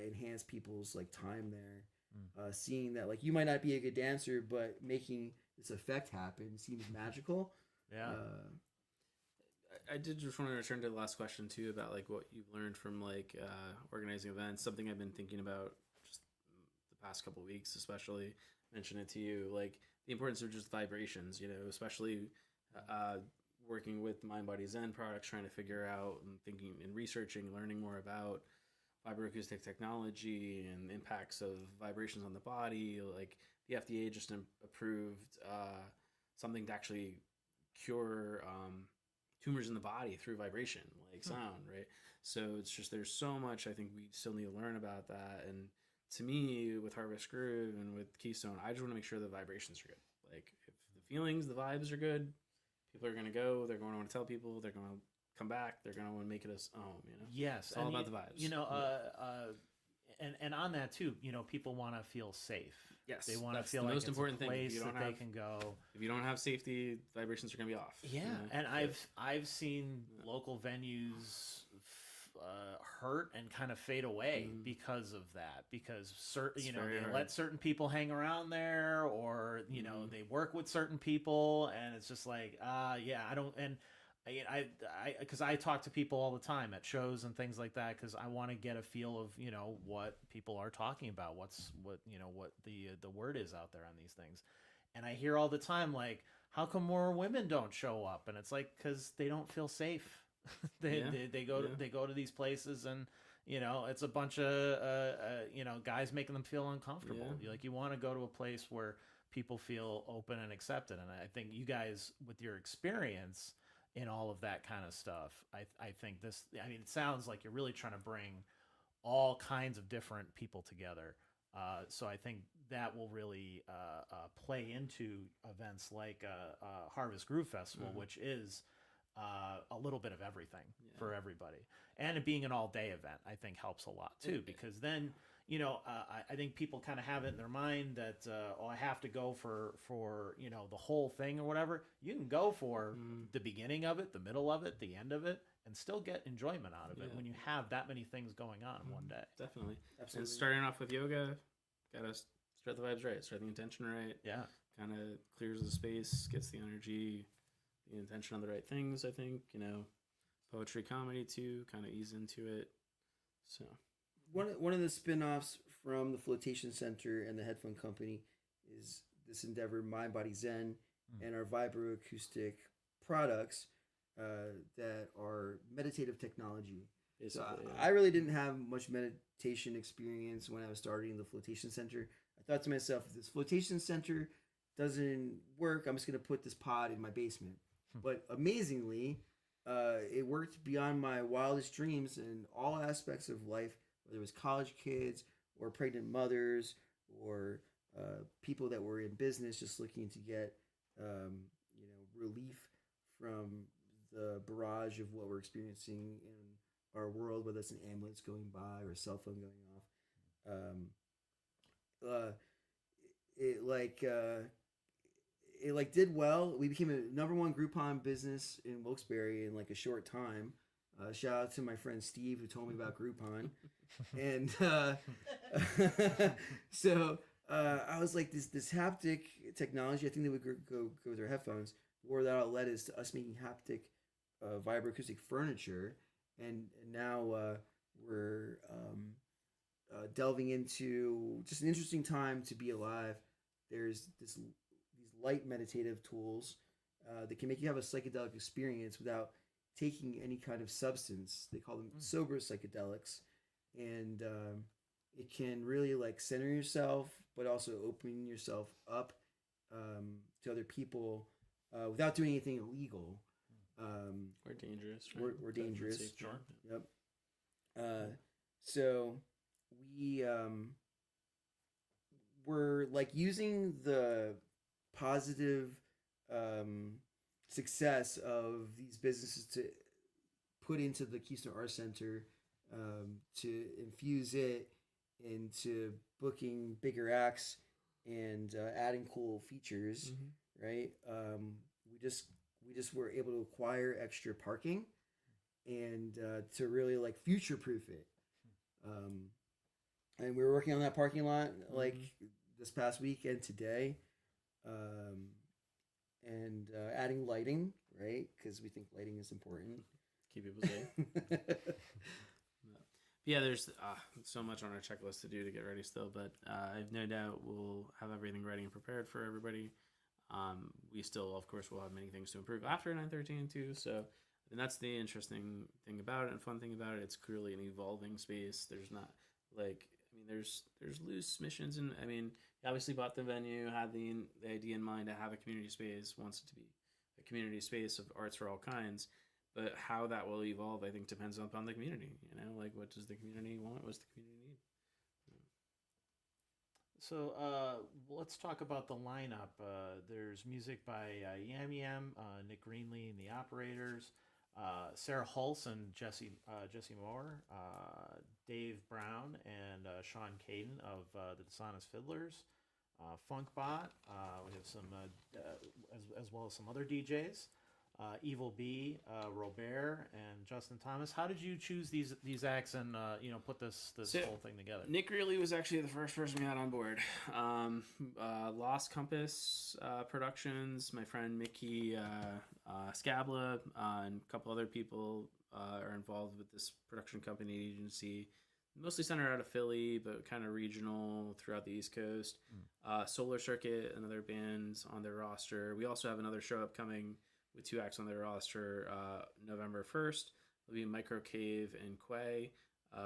enhance people's like time there, seeing that like you might not be a good dancer, but making this effect happen seems magical. Yeah. I did just want to return to the last question too about like what you've learned from like organizing events. Something I've been thinking about just the past couple of weeks, especially mention it to you, like the importance of just vibrations, you know, especially working with Mind Body Zen products, trying to figure out and thinking and researching, learning more about vibroacoustic technology and impacts of vibrations on the body. Like the FDA just approved something to actually cure tumors in the body through vibration, like sound, right? So it's just, there's so much I think we still need to learn about that. And to me, with Harvest Groove and with Keystone, I just want to make sure the vibrations are good. Like if the feelings, the vibes are good, people are going to go, they're going to want to tell people, they're going to come back, they're going to want to make it a home, you know? Yes. It's all about the vibes. You know, and on that too, you know, people want to feel safe. Yes, they want to that's feel the like most it's important a thing. place that they can go. If you don't have safety, vibrations are going to be off. Yeah, you know? and I've seen local venues hurt and kind of fade away because of that. Because certain, you know, they let certain people hang around there, or you know, they work with certain people, and it's just like, yeah, I don't. And because I talk to people all the time at shows and things like that, because I want to get a feel of, you know, what people are talking about, what the word is out there on these things. And I hear all the time, like, how come more women don't show up? And it's like, because they don't feel safe. They go to these places, and you know, it's a bunch of you know, guys making them feel uncomfortable. You want to go to a place where people feel open and accepted. And I think you guys, with your experience in all of that kind of stuff, I think this, I mean, it sounds like you're really trying to bring all kinds of different people together. So I think that will really play into events like Harvest Groove Festival, which is a little bit of everything for everybody. And it being an all-day event, I think helps a lot too, because then, you know, I think people kind of have it in their mind that, I have to go for, you know, the whole thing or whatever. You can go for the beginning of it, the middle of it, the end of it, and still get enjoyment out of it when you have that many things going on in one day. Definitely. Absolutely. And starting off with yoga, gotta start the vibes right, start the intention right. Yeah. Kind of clears the space, gets the energy, the intention on the right things, I think, you know. Poetry, comedy too, kind of ease into it. So one of the spin-offs from the Flotation Center and the headphone company is this endeavor, Mind Body Zen, and our vibroacoustic products that are meditative technology. So I really didn't have much meditation experience when I was starting the Flotation Center. I thought to myself, if this Flotation Center doesn't work, I'm just going to put this pod in my basement. But amazingly, it worked beyond my wildest dreams in all aspects of life, whether it was college kids or pregnant mothers or people that were in business just looking to get relief from the barrage of what we're experiencing in our world, whether it's an ambulance going by or a cell phone going off. It did well. We became a #1 Groupon business in Wilkes-Barre in like a short time. Shout out to my friend Steve who told me about Groupon. And so I was like, this haptic technology, I think they would go with their headphones. Where that led is to us making haptic vibroacoustic furniture. And now we're delving into just an interesting time to be alive. There's these light meditative tools that can make you have a psychedelic experience without taking any kind of substance. They call them sober psychedelics, and it can really like center yourself, but also open yourself up to other people without doing anything illegal. Or dangerous. Right? Or dangerous. Sure. Yep. So we were like using the positive success of these businesses to put into the Keystone Arts Center, to infuse it into booking bigger acts and adding cool features, right? We just were able to acquire extra parking and to really like future proof it. And we were working on that parking lot like this past week and today, and adding lighting, right? Because we think lighting is important. Keep people safe. Yeah, there's so much on our checklist to do to get ready still, but I have no doubt we'll have everything ready and prepared for everybody. We still, of course, will have many things to improve after 9/13 too. So, and that's the interesting thing about it and fun thing about it. It's clearly an evolving space. There's not like, I mean, there's loose missions, and I mean, he obviously bought the venue, had the idea in mind to have a community space, wants it to be a community space of arts for all kinds. But how that will evolve, I think, depends upon the community. You know, like what does the community want? What's the community need? So let's talk about the lineup. There's music by Yam Yam, Nick Greenlee and the Operators, Sarah Hulse and Jesse Moore, Dave Brown and Sean Caden of the Dishonest Fiddlers, Funkbot. We have some, as well as some other DJs. Evil B, Robert, and Justin Thomas. How did you choose these acts and put this whole thing together? Nick really was actually the first person we had on board. Lost Compass Productions, my friend Mickey Scabla, and a couple other people are involved with this production company agency, mostly centered out of Philly, but kind of regional throughout the East Coast. Solar Circuit, another band on their roster. We also have another show upcoming with 2 acts on their roster. November 1st, it'll be Micro Cave and Quay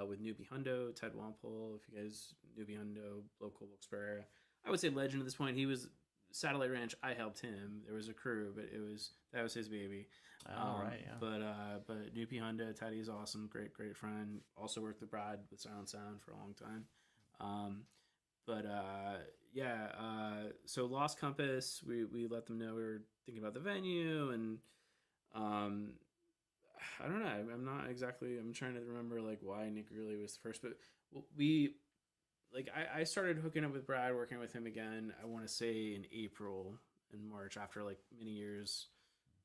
with Newbie Hundo, Ted Wampole. If you guys, Newbie Hundo, local Wilkes-Barre. I would say legend at this point. He was Satellite Ranch. I helped him. There was a crew, but that was his baby. Right, yeah. But Newbie Hundo, Teddy is awesome. Great friend. Also worked with Brad with Silent Sound for a long time. So Lost Compass, we let them know we were thinking about the venue, and I don't know. I'm trying to remember like why Nick really was the first, but I started hooking up with Brad, working with him again, I want to say in April and March, after like many years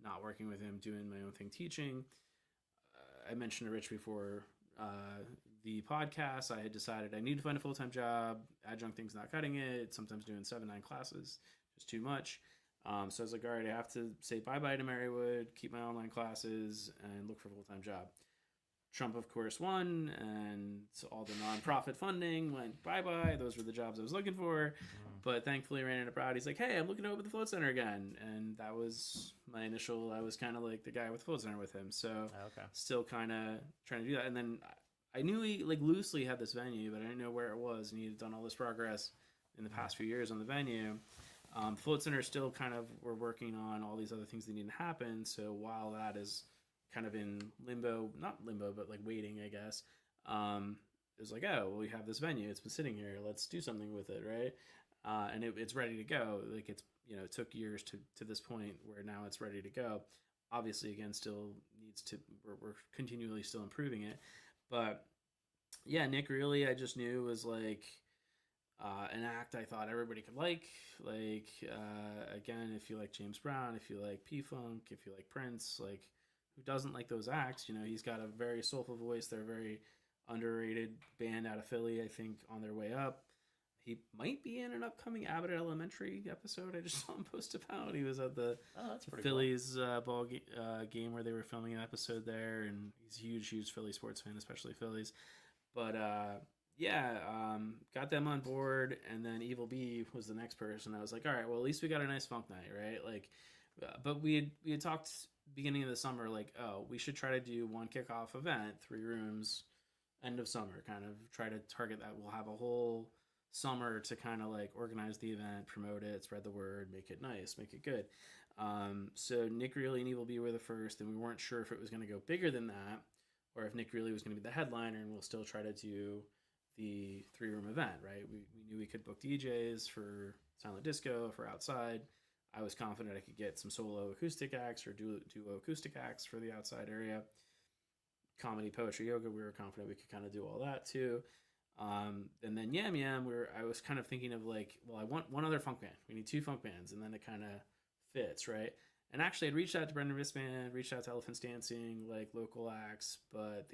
not working with him, doing my own thing, teaching. I mentioned to Rich before the podcast, I had decided I need to find a full-time job. Adjunct thing's not cutting it. Sometimes doing 7-9 classes is too much. So I was like, all right, I have to say bye-bye to Marywood, keep my online classes, and look for a full-time job. Trump, of course, won, and so all the nonprofit funding went bye-bye. Those were the jobs I was looking for. But thankfully, I ran into Brad. He's like, hey, I'm looking to open the Float Center again. And that was my initial, I was kind of like the guy with the Float Center with him. So still kind of trying to do that. And then I knew he like loosely had this venue, but I didn't know where it was. And he had done all this progress in the past few years on the venue. Float Center still kind of, we're working on all these other things that need to happen. So while that is kind of in limbo, not limbo, but like waiting, I guess, it was like, oh, well, we have this venue. It's been sitting here. Let's do something with it, right? And it's ready to go. Like it's, it took years to this point where now it's ready to go. Obviously, again, still needs to, we're continually still improving it. But yeah, Nick really, I just knew was like an act I thought everybody could like. Like, again, if you like James Brown, if you like P-Funk, if you like Prince, like who doesn't like those acts? He's got a very soulful voice. They're a very underrated band out of Philly, I think, on their way up. He might be in an upcoming Abbott Elementary episode I just saw him post about. He was at the Phillies cool. Game where they were filming an episode there, and he's a huge Philly sports fan, especially Phillies. But got them on board, and then Evil B was the next person. I was like, all right, well, at least we got a nice funk night, right? Like, but we had talked beginning of the summer, like, oh, we should try to do one kickoff event, 3 rooms, end of summer, kind of try to target that. We'll have a whole summer to kind of like organize the event, promote it, spread the word, make it nice, make it good. So Nick Greeley and Evil B were the first, and we weren't sure if it was going to go bigger than that, or if Nick Greeley was going to be the headliner, and we'll still try to do the 3-room event, right? We knew we could book DJs for silent disco, for outside. I was confident I could get some solo acoustic acts or duo acoustic acts for the outside area. Comedy, poetry, yoga, we were confident we could kind of do all that too. And then Yam Yam, I was kind of thinking of like, well, I want one other funk band. We need 2 funk bands, and then it kind of fits, right? And actually, I'd reached out to Brendan Wristband, reached out to Elephants Dancing, like local acts, but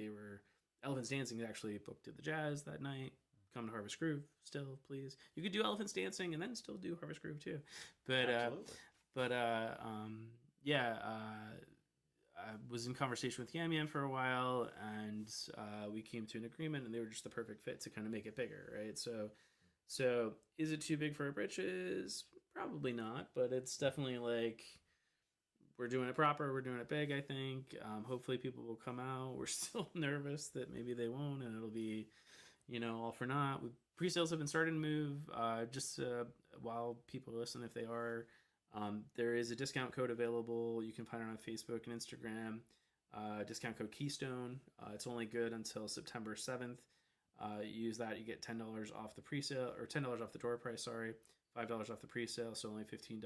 Elephants Dancing actually booked at the Jazz that night. Come to Harvest Groove still, please. You could do Elephants Dancing and then still do Harvest Groove too. But I was in conversation with Yam Yam for a while, and we came to an agreement, and they were just the perfect fit to kind of make it bigger, right? So is it too big for our britches? Probably not, but it's definitely like we're doing it proper, we're doing it big, I think. Hopefully people will come out. We're still nervous that maybe they won't, and it'll be, all for naught. Pre-sales have been starting to move. While people listen, if they are, there is a discount code available. You can find it on Facebook and Instagram. Discount code Keystone. It's only good until September 7th. You use that, you get $10 off the pre-sale, or $10 off the door price, sorry. $5 off the pre-sale, so only $15.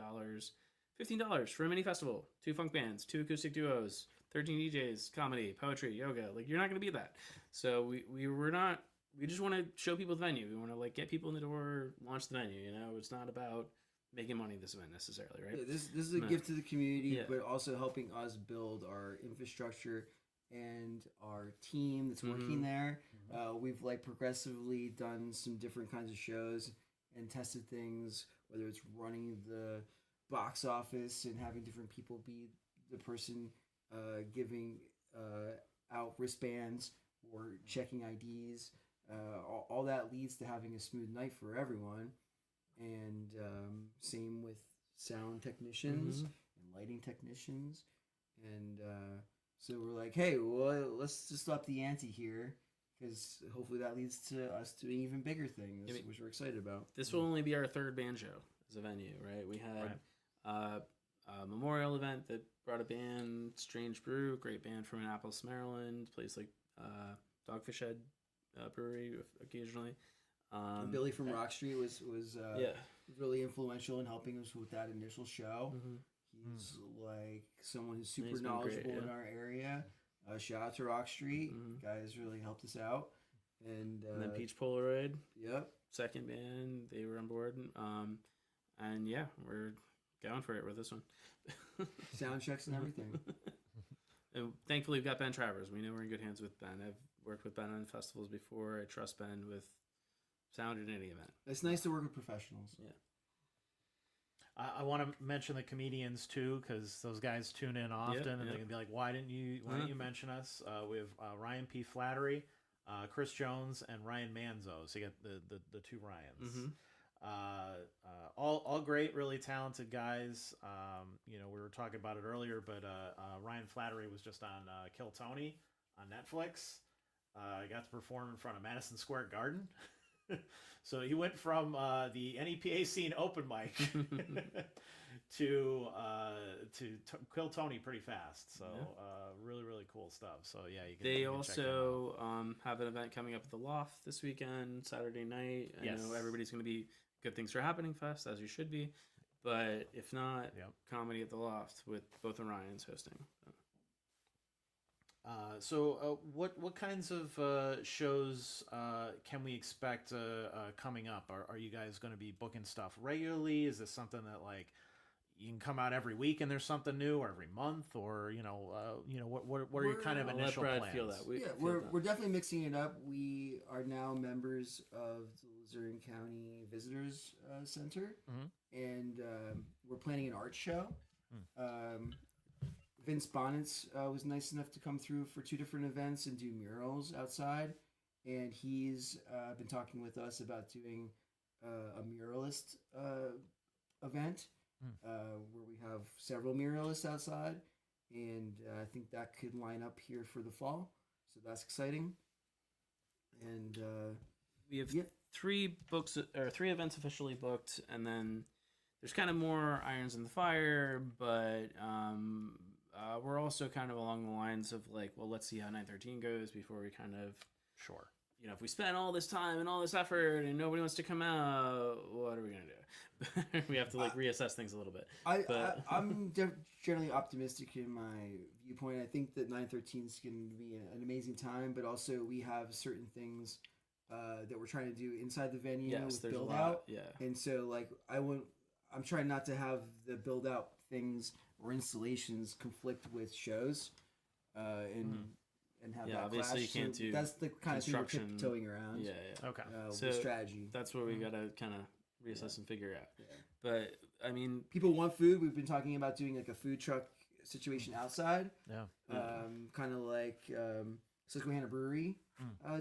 $15 for a mini festival. 2 funk bands, 2 acoustic duos, 13 DJs, comedy, poetry, yoga. Like, you're not going to beat that. So we just want to show people the venue. We want to like get people in the door, launch the venue. It's not about making money this event necessarily, right? Yeah, this is a gift to the community, but also helping us build our infrastructure and our team that's working there. We've like progressively done some different kinds of shows and tested things, whether it's running the box office and having different people be the person giving out wristbands or checking IDs. All that leads to having a smooth night for everyone. And same with sound technicians and lighting technicians. And so we're like, hey, well, let's just up the ante here, because hopefully that leads to us doing even bigger things, which we're excited about. This will only be our 3rd band show as a venue, right? We had a memorial event that brought a band, Strange Brew, great band from Annapolis, Maryland, plays like Dogfish Head Brewery occasionally. Billy from Rock Street was really influential in helping us with that initial show. He's like someone who's super knowledgeable in our area. Shout out to Rock Street. Guys really helped us out. And then Peach Polaroid. Yep. Second band, they were on board. And yeah, we're going for it with this one. Sound checks and everything. And thankfully, we've got Ben Travers. We know we're in good hands with Ben. I've worked with Ben on festivals before. I trust Ben with sound at any event. It's nice to work with professionals. Yeah. I want to mention the comedians too, because those guys tune in often, and they can be like, "Why didn't you mention us?" We have Ryan P. Flattery, Chris Jones, and Ryan Manzo. So you got the 2 Ryans. All great, really talented guys. We were talking about it earlier, but Ryan Flattery was just on Kill Tony on Netflix. Got to perform in front of Madison Square Garden. So he went from the NEPA Scene open mic to Kill Tony pretty fast. So really, really cool stuff. So yeah, they also have an event coming up at the Loft this weekend, Saturday night. I know everybody's going to be Good Things Are Happening Fest, as you should be. But if not, Comedy at the Loft with both Orions hosting. So what kinds of shows can we expect coming up? Are you guys going to be booking stuff regularly? Is this something that like you can come out every week and there's something new, or every month, or what are your kind of initial plans? Feel that. We're definitely mixing it up. We are now members of the Luzerne County Visitors Center, and we're planning an art show. Vince Bonnets was nice enough to come through for 2 different events and do murals outside. and he's been talking with us about doing a muralist event where we have several muralists outside, and I think that could line up here for the fall. So that's exciting. And we have 3 events officially booked, and then there's kind of more irons in the fire, but we're also kind of along the lines of like, well, let's see how 913 goes before we kind of if we spend all this time and all this effort and nobody wants to come out, what are we gonna do? We have to like reassess things a little bit. I'm generally optimistic in my viewpoint. I think that 913 is going to be an amazing time, but also we have certain things that we're trying to do inside the venue with build out. Yeah. And so like I'm trying not to have the build out things or installations conflict with shows and have that obviously clash. you can't do that's the kind of thing we're tiptoeing around. Yeah. Okay. So with strategy. That's where we gotta kind of reassess and figure out. Yeah. But I mean, people want food. We've been talking about doing like a food truck situation outside. Yeah. Kind of like Susquehanna Brewery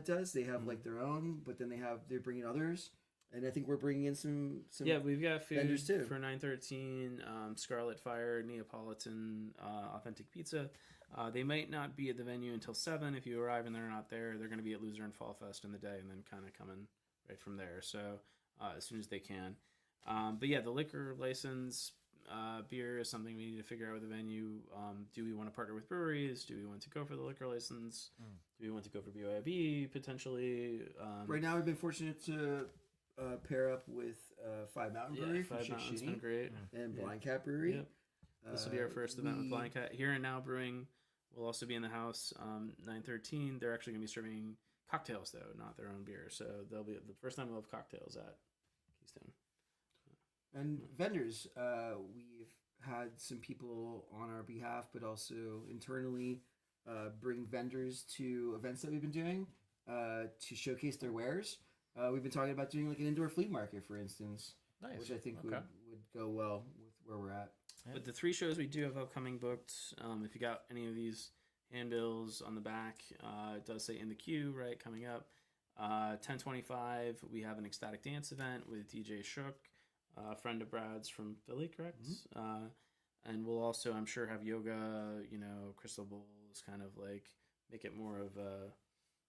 does. They have like their own, but then they're bringing others. And I think we're bringing in some we've got food vendors too. For 913, Scarlet Fire, Neapolitan, Authentic Pizza. They might not be at the venue until 7. If you arrive and they're not there, they're going to be at Loser and Fall Fest in the day and then kind of coming right from there. So as soon as they can. But yeah, the liquor license, beer is something we need to figure out with the venue. Do we want to partner with breweries? Do we want to go for the liquor license? Do we want to go for BYOB potentially? Right now we've been fortunate to pair up with Five Mountain Brewery from Five Mountain's Shitty been great. and Blind Cat Brewery. Yep. This will be our first event with Blind Cat. Here and Now Brewing will also be in the house. 913, they're actually going to be serving cocktails though, not their own beer. So they'll be the first time we'll have cocktails at Keystone. And vendors, we've had some people on our behalf, but also internally bring vendors to events that we've been doing to showcase their wares. We've been talking about doing like an indoor flea market, for instance, which I think would go well with where we're at. But the 3 shows we do have upcoming booked, if you got any of these handbills on the back, it does say in the queue, right, coming up. 10:25, we have an ecstatic dance event with DJ Shook, a friend of Brad's from Philly, correct? Mm-hmm. And we'll also, I'm sure, have yoga, crystal bowls, kind of like make it more of a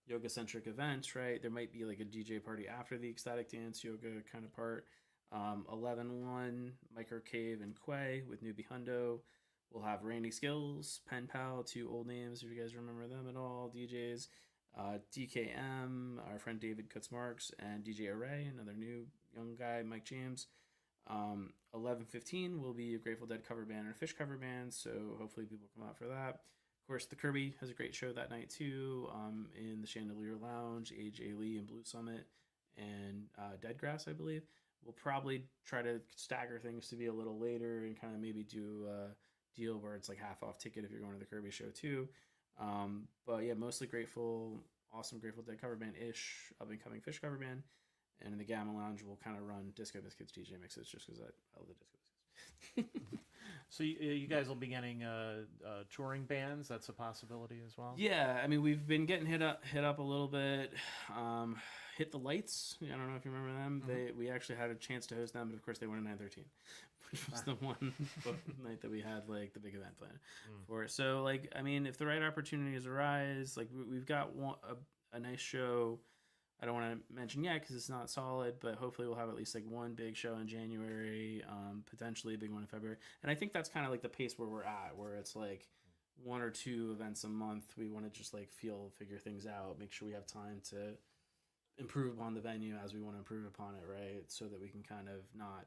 yoga-centric event, right? There might be like a DJ party after the ecstatic dance yoga kind of part. 11-1, Micro Cave and Quay with Newbie Hundo. We'll have Randy Skills, Pen Pal, 2 old names if you guys remember them at all, DJs. DKM, our friend David Kutzmarks, and DJ Array, another new young guy, Mike James. 11:15 will be a Grateful Dead cover band and a Fish cover band, so hopefully people come out for that. Of course, the Kirby has a great show that night too, in the Chandelier Lounge, AJ Lee and Blue Summit, and Deadgrass, I believe. We'll probably try to stagger things to be a little later and kind of maybe do a deal where it's like half off ticket if you're going to the Kirby show too. But yeah, mostly Grateful, awesome Grateful Dead cover band-ish, up-and-coming Fish cover band. And in the Gamma Lounge, we'll kind of run Disco Biscuits DJ mixes just because I love the Disco Biscuits. So you guys will be getting touring bands. That's a possibility as well. Yeah, I mean we've been getting hit up a little bit. Hit the Lights. I don't know if you remember them. Mm-hmm. We actually had a chance to host them, but of course they went in 913, which was the one night that we had like the big event plan for it. So like I mean, if the right opportunities arise, like we've got a nice show. I don't want to mention yet because it's not solid, but hopefully we'll have at least like one big show in January, potentially a big one in February. And I think that's kind of like the pace where we're at, where it's like 1 or 2 events a month. We want to just like figure things out, make sure we have time to improve upon the venue as we want to improve upon it, right? So that we can kind of not,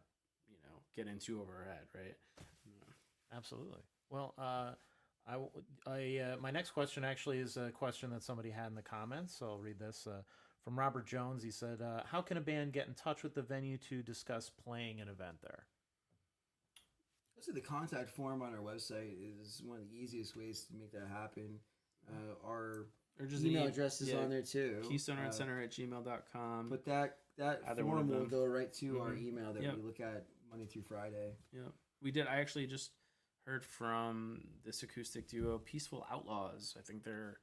get in too over our head, right? Absolutely. Well, my next question actually is a question that somebody had in the comments, so I'll read this. From Robert Jones, he said, how can a band get in touch with the venue to discuss playing an event there? So the contact form on our website is one of the easiest ways to make that happen. Our email address is on there too. Keystone Arts Center at gmail.com. But that form will go right to our email that we look at Monday through Friday. Yeah, we did. I actually just heard from this acoustic duo, Peaceful Outlaws. I think they're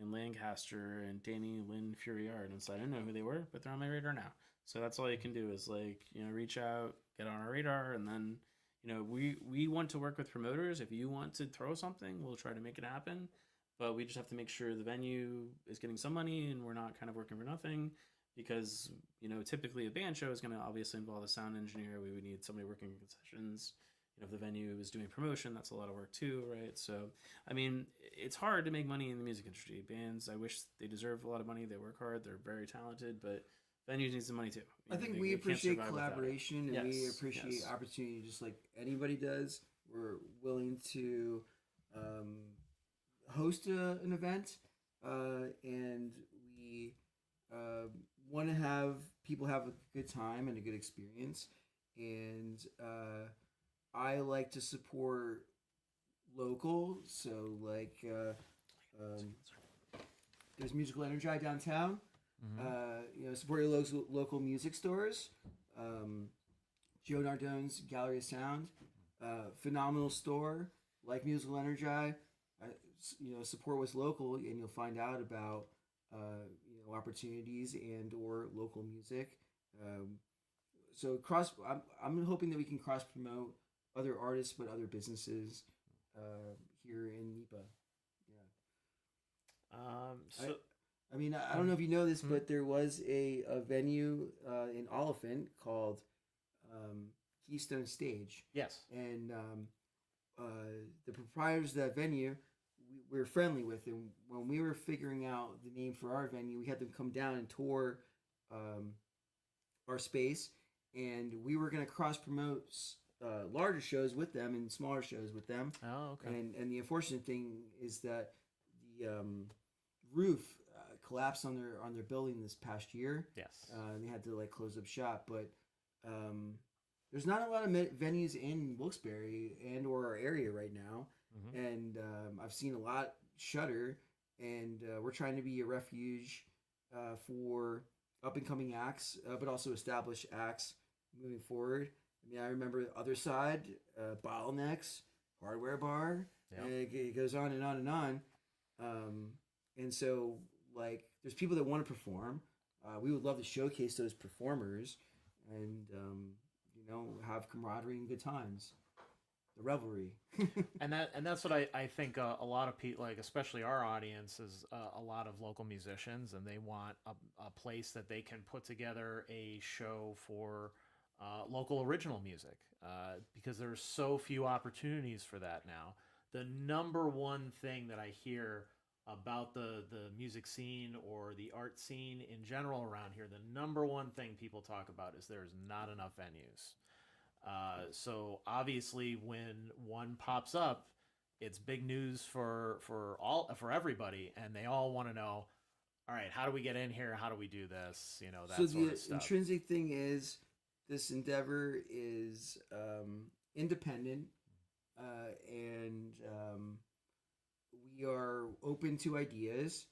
in Lancaster and Danny Lynn Furiard. And so I didn't know who they were, but they're on my radar now. So that's all you can do is reach out, get on our radar, and then, we want to work with promoters. If you want to throw something, we'll try to make it happen. But we just have to make sure the venue is getting some money and we're not kind of working for nothing, because, typically a band show is going to obviously involve a sound engineer. We would need somebody working in concessions. If the venue is doing promotion, that's a lot of work too, right? So, it's hard to make money in the music industry. Bands, I wish they deserve a lot of money. They work hard. They're very talented, but venues need some money too. I think we appreciate collaboration and we appreciate opportunity just like anybody does. We're willing to host an event, and we want to have people have a good time and a good experience. And I like to support local, so there's Musical Energy downtown. Support your local music stores. Joe Nardone's Gallery of Sound, phenomenal store like Musical Energy. Support what's local, and you'll find out about opportunities and or local music. So I'm hoping that we can cross promote other artists, but other businesses here in NEPA. Yeah. I don't know if you know this, but there was a venue in Oliphant called Keystone Stage. Yes. And the proprietors of that venue, we were friendly with, and when we were figuring out the name for our venue, we had them come down and tour our space, and we were going to cross promote larger shows with them and smaller shows with them. Oh, okay. And the unfortunate thing is that the roof collapsed on their building this past year. Yes. And they had to close up shop, but there's not a lot of venues in Wilkes-Barre and or our area right now. Mm-hmm. And I've seen a lot shutter, and we're trying to be a refuge for up and coming acts, but also established acts moving forward. I remember the other side, Bottlenecks, Hardware Bar. Yep. It goes on and on and on. And so, there's people that want to perform. We would love to showcase those performers and, have camaraderie and good times. The revelry. and that's what I think a lot of people, especially our audience, is a lot of local musicians, and they want a place that they can put together a show for local original music, because there's so few opportunities for that now. The number one thing that I hear about the music scene or the art scene in general around here, the number one thing people talk about is there's not enough venues. So obviously when one pops up, it's big news for everybody, and they all want to know, all right, how do we get in here? How do we do this? That sort of stuff. So the intrinsic thing is, this endeavor is independent, and we are open to ideas,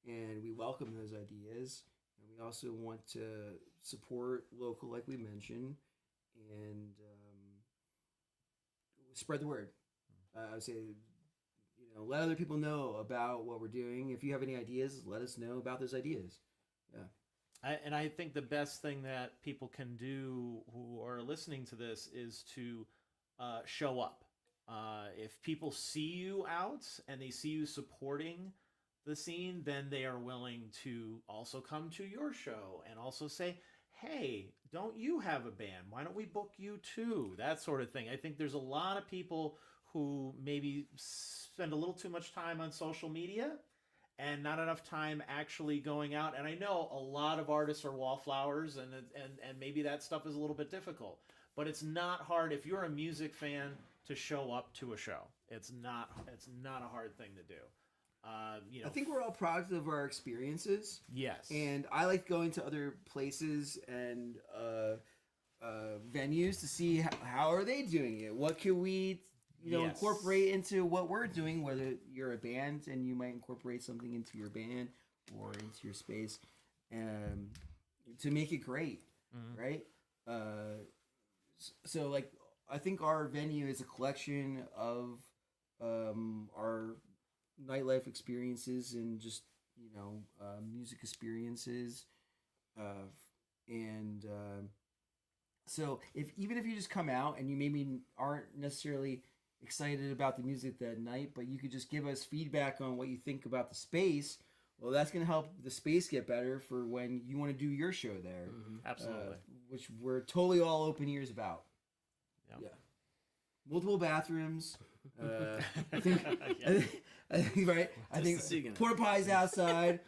and we welcome those ideas. And we also want to support local, like we mentioned, and spread the word. I would say, let other people know about what we're doing. If you have any ideas, let us know about those ideas. Yeah. And I think the best thing that people can do who are listening to this is to show up. If people see you out and they see you supporting the scene, then they are willing to also come to your show and also say, hey, don't you have a band? Why don't we book you too? That sort of thing. I think there's a lot of people who maybe spend a little too much time on social media and not enough time actually going out. And I know a lot of artists are wallflowers, and maybe that stuff is a little bit difficult. But it's not hard if you're a music fan to show up to a show. It's not a hard thing to do. I think we're all proud of our experiences. Yes. And I like going to other places and venues to see how are they doing it. What can we incorporate into what we're doing, whether you're a band and you might incorporate something into your band or into your space, to make it great, right? So I think our venue is a collection of our nightlife experiences and just music experiences, and so even if you just come out and you maybe aren't necessarily excited about the music that night, but you could just give us feedback on what you think about the space. Well, that's going to help the space get better for when you want to do your show there. Absolutely. Which we're totally all open ears about. Yep. Yeah. Multiple bathrooms. I think right. I think porta potties outside.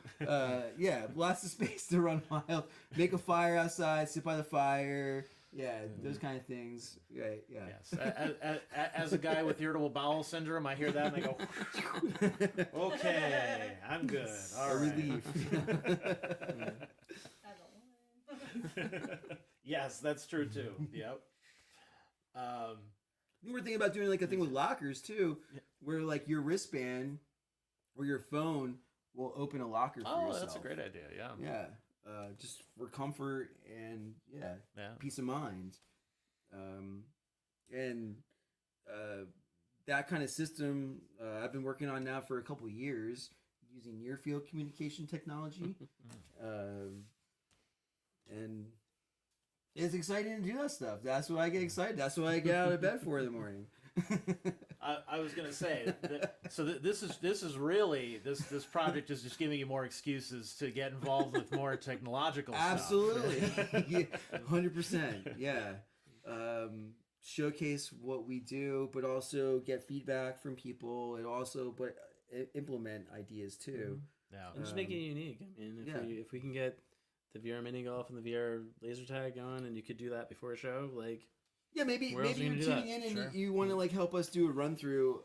Lots of space to run wild. Make a fire outside. Sit by the fire. Yeah, those kind of things. Right. Yeah. Yes. As a guy with irritable bowel syndrome, I hear that and I go, okay, I'm good. All right. Relief. Yes, that's true too. Yep. We were thinking about doing like a thing with lockers too, where like your wristband or your phone will open a locker for yourself. Oh, that's a great idea. Yeah. Yeah. Just for comfort and peace of mind. That kind of system I've been working on now for a couple of years using near field communication technology. And it's exciting to do that stuff. That's what I get excited. That's what I get out of bed for in the morning. I was gonna say this is really this project is just giving you more excuses to get involved with more technological Absolutely. Stuff. 100%. Yeah. Showcase what we do, but also get feedback from people, and also implement ideas too. Yeah, and just make it unique. I mean, if we can get the VR mini golf and the VR laser tag going, and you could do that before a show, like. Yeah, maybe you're tuning in and you want to like help us do a run through,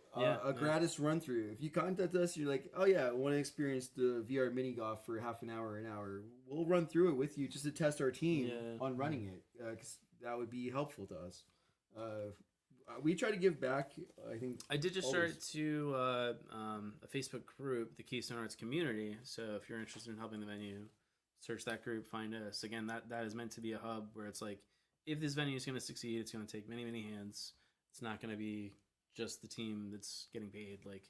gratis run through. If you contact us, you're like, oh yeah, I want to experience the VR mini golf for half an hour, an hour. We'll run through it with you just to test our team on running it, because that would be helpful to us. We try to give back. I think I did just start to a Facebook group, the Keystone Arts Community. So if you're interested in helping the venue, search that group, find us. Again, that is meant to be a hub where it's like, if this venue is going to succeed, it's going to take many, many hands. It's not going to be just the team that's getting paid. Like,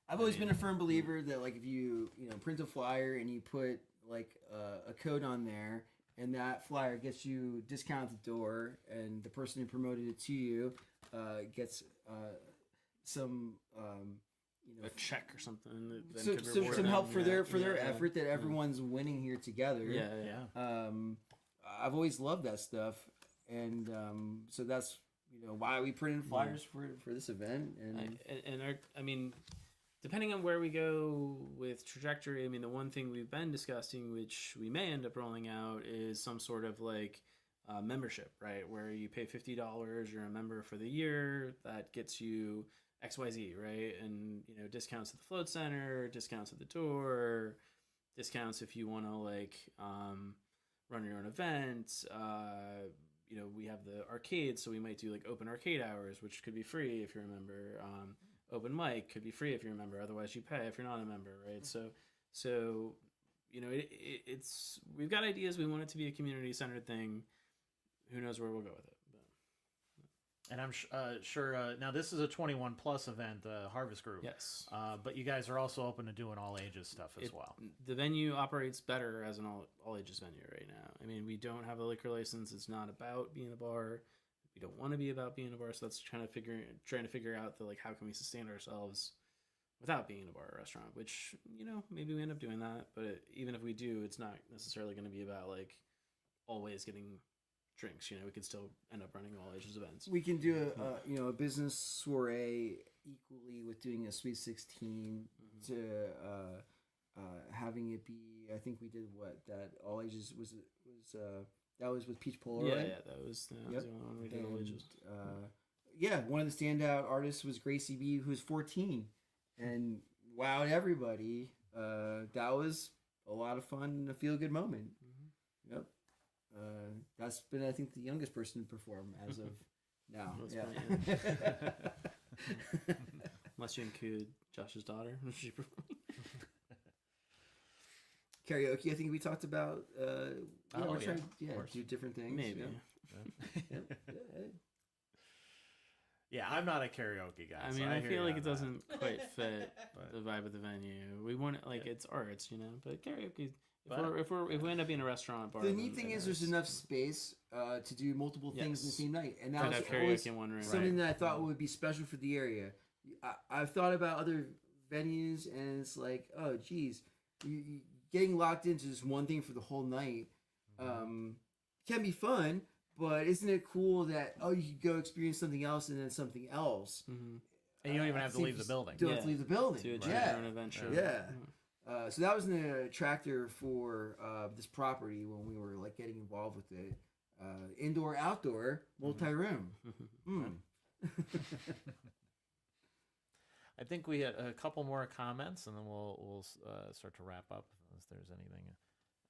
I've always been a firm believer that like if you print a flyer and you put like a code on there, and that flyer gets you discount at the door, and the person who promoted it to you gets some a check or something. Some help for their effort that everyone's winning here together. Yeah. I've always loved that stuff. And so that's why we printed flyers for this event. And depending on where we go with trajectory, I mean, the one thing we've been discussing, which we may end up rolling out, is some sort of like membership, right? Where you pay $50, you're a member for the year, that gets you XYZ, right? And discounts at the float center, discounts at the tour, discounts if you want to like run your own event. We have the arcade, so we might do like open arcade hours, which could be free if you're a member. Open mic could be free if you're a member. Otherwise, you pay if you're not a member, right? So it's we've got ideas. We want it to be a community-centered thing. Who knows where we'll go with it? And I'm sure. Now, this is a 21 plus event, the Harvest Group. Yes. But you guys are also open to doing all ages stuff as well. The venue operates better as an all ages venue right now. I mean, we don't have a liquor license. It's not about being a bar. We don't want to be about being a bar. So that's trying to figure out how can we sustain ourselves without being a bar or restaurant. Which maybe we end up doing that. But even if we do, it's not necessarily going to be about like always getting drinks. We could still end up running all ages events. We can do a business soiree equally with doing a Sweet 16 to having it be. I think we did that all ages was that was with Peach Polaroid. Yeah, that was the only one we did all ages. One of the standout artists was Gracie B, who's 14, and wowed everybody. That was a lot of fun and a feel good moment. Yep. That's been, I think, the youngest person to perform as of now. Unless you include Josh's daughter. Karaoke, I think we talked about. Do different things. Maybe. Yeah, I'm not a karaoke guy. I mean, so I hear feel you like on it that. doesn't quite fit But- the vibe of the venue. We want it like it's arts, you know. But karaoke, But- if we end up being a restaurant bar, The then neat thing it is there's enough space to do multiple things in the Yes. same night, and Could that have was always karaoke in one room. something that I thought would be special for the area. I've thought about other venues, and it's like, oh, geez, you getting locked into just one thing for the whole night can be fun, but isn't it cool that you could go experience something else and then something else? Mm-hmm. And you don't even have to leave the building. Don't have to leave the building. To a Yeah. own event show. Yeah. So that was an attractor for this property when we were like getting involved with it. Indoor, outdoor, multi-room. I think we had a couple more comments, and then we'll start to wrap up unless there's anything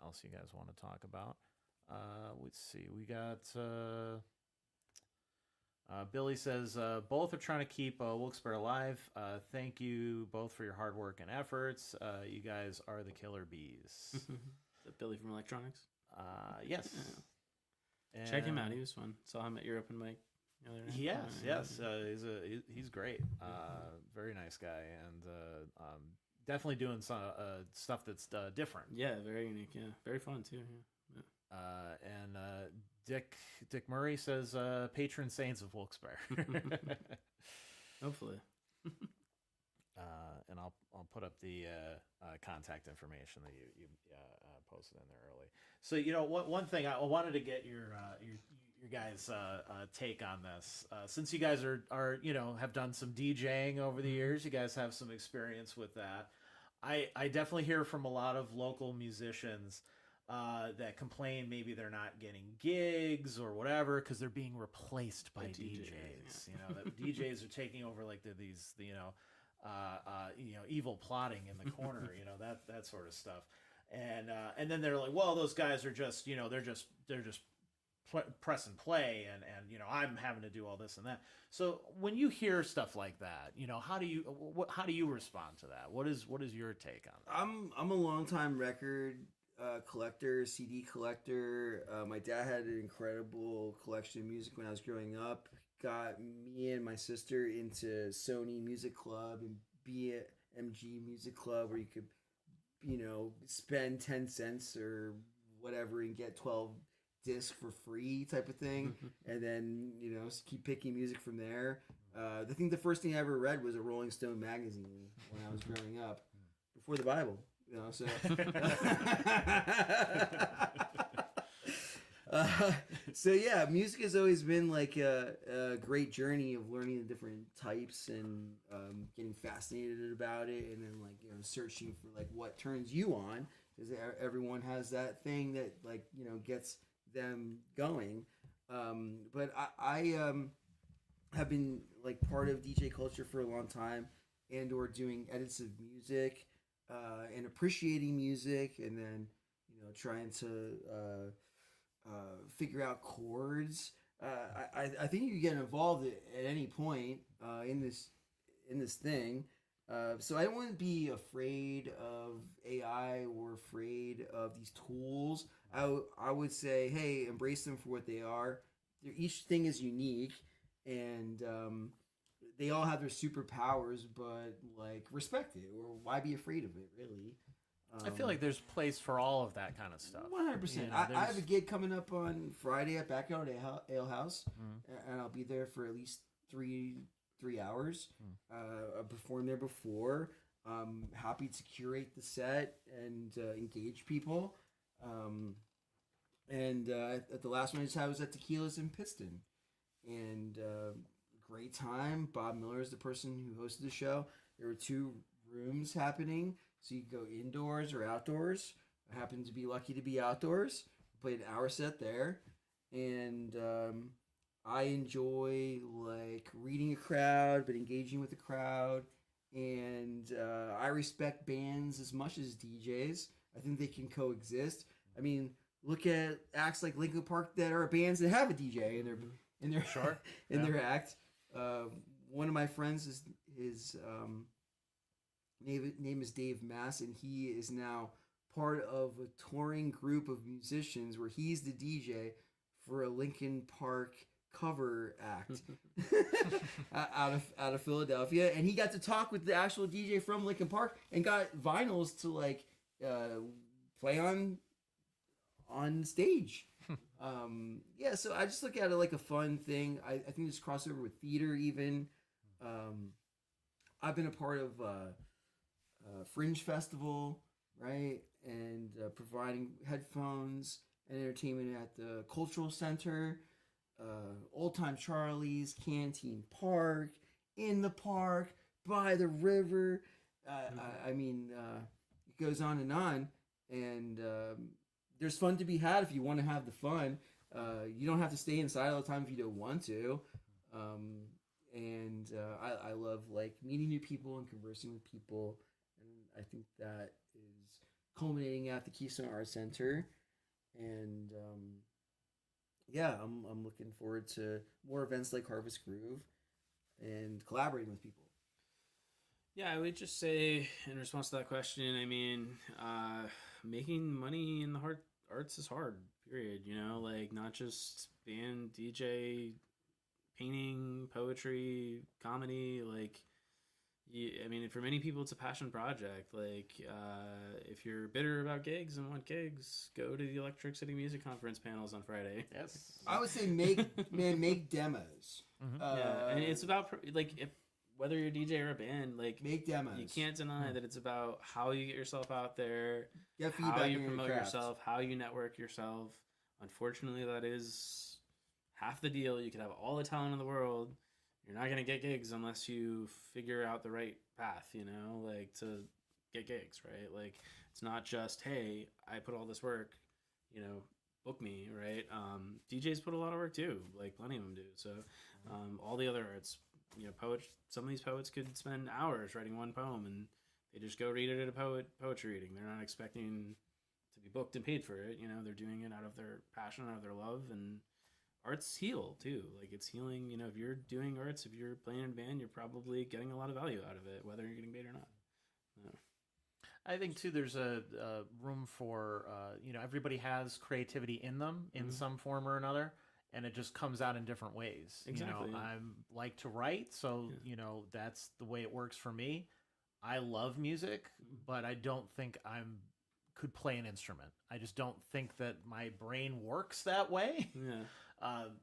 else you guys want to talk about. Let's see. We got Billy says both are trying to keep Wilkes-Barre alive. Thank you both for your hard work and efforts. You guys are the killer bees. Is that Billy from Electronics? Yes. Yeah. Check him out. He was fun. Saw him at your open mic the other night. Yes. He's great. Very nice guy, and definitely doing some stuff that's different. Yeah, very unique. Yeah, very fun too. Yeah. And Dick Murray says patron saints of Wilkes-Barre. Hopefully. And I'll put up the contact information that you posted in there early. So one thing I wanted to get your guys' take on this. Since you guys are have done some DJing over the years, you guys have some experience with that. I definitely hear from a lot of local musicians that complain maybe they're not getting gigs or whatever because they're being replaced by DJs. Yeah. That DJs are taking over like these evil plotting in the corner, that sort of stuff. And then they're like, well, those guys are just they're just press and play, and I'm having to do all this and that. So when you hear stuff like that, how do you respond to that? What is your take on that? I'm a longtime record collector, CD collector. My dad had an incredible collection of music when I was growing up. Got me and my sister into Sony Music Club and BMG Music Club, where you could, spend 10 cents or whatever and get 12 discs for free type of thing. And then, keep picking music from there. I think the first thing I ever read was a Rolling Stone magazine when I was growing up, before the Bible. So so yeah, music has always been like a great journey of learning the different types and getting fascinated about it, and then searching for what turns you on, because everyone has that thing that gets them going. But I have been part of DJ culture for a long time, and or doing edits of music. And appreciating music, and then trying to figure out chords. I think you can get involved at any point in this thing. So I wouldn't be afraid of AI or afraid of these tools. I would say, hey, embrace them for what they are. Each thing is unique, and they all have their superpowers, but respect it, or why be afraid of it, really? I feel like there's place for all of that kind of stuff. 100%. I have a gig coming up on Friday at Backyard Ale House, and I'll be there for at least three hours. I've performed there before. I'm happy to curate the set and engage people. And at the last one I just had was at Tequilas in Pittston, and great time. Bob Miller is the person who hosted the show. There were 2 rooms happening, so you could go indoors or outdoors. I happened to be lucky to be outdoors. Played an hour set there, and I enjoy reading a crowd, but engaging with the crowd. And I respect bands as much as DJs. I think they can coexist. I mean, look at acts like Linkin Park that are bands that have a DJ in their Sure. in their act. One of my friends his name is Dave Mass, and he is now part of a touring group of musicians where he's the DJ for a Linkin Park cover act out of Philadelphia, and he got to talk with the actual DJ from Linkin Park and got vinyls to like play on stage. Yeah, so I just look at it like a fun thing. I think this crossover with theater even. I've been a part of Fringe Festival, right, and providing headphones and entertainment at the Cultural Center, Old Time Charlie's, Canteen Park, in the park, by the river. I mean, it goes on, and there's fun to be had if you want to have the fun. You don't have to stay inside all the time if you don't want to. I love like meeting new people and conversing with people, and I think that is culminating at the Keystone Arts Center. And yeah, I'm looking forward to more events like Harvest Groove and collaborating with people. Yeah, I would just say in response to that question, I mean, making money in the arts is hard, period. You know, like not just being DJ, painting, poetry, comedy, like, I mean, for many people, it's a passion project. Like, if you're bitter about gigs and want gigs, go to the Electric City Music Conference panels on Friday. Yes. I would say make demos. Yeah, and it's about, like, whether you're a DJ or a band, like, make demos. You can't deny that it's about how you get yourself out there, get feedback, how you promote yourself, how you network yourself. Unfortunately, that is half the deal. You could have all the talent in the world. You're not going to get gigs unless you figure out the right path, you know, like to get gigs, right? Like, it's not just, hey, I put all this work, you know, book me, right? DJs put a lot of work too, like plenty of them do. So all the other arts, you know, poets, some of these poets could spend hours writing one poem and they just go read it at a poetry reading. They're not expecting to be booked and paid for it. You know, they're doing it out of their passion, out of their love, and arts heal too. Like, it's healing. You know, if you're doing arts, if you're playing in a band, you're probably getting a lot of value out of it, whether you're getting paid or not. I think too, there's a room for, you know, everybody has creativity in them in some form or another. And it just comes out in different ways. Exactly. You know, I like to write, so, you know, that's the way it works for me. I love music, but I don't think could play an instrument. I just don't think that my brain works that way. Yeah.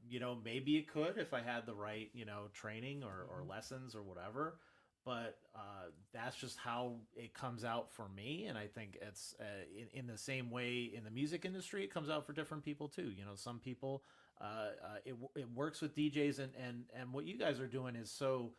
You know, maybe it could if I had the right, you know, training or lessons or whatever. But that's just how it comes out for me. And I think it's in the same way in the music industry, it comes out for different people too. You know, some people, it works with DJs, and what you guys are doing is so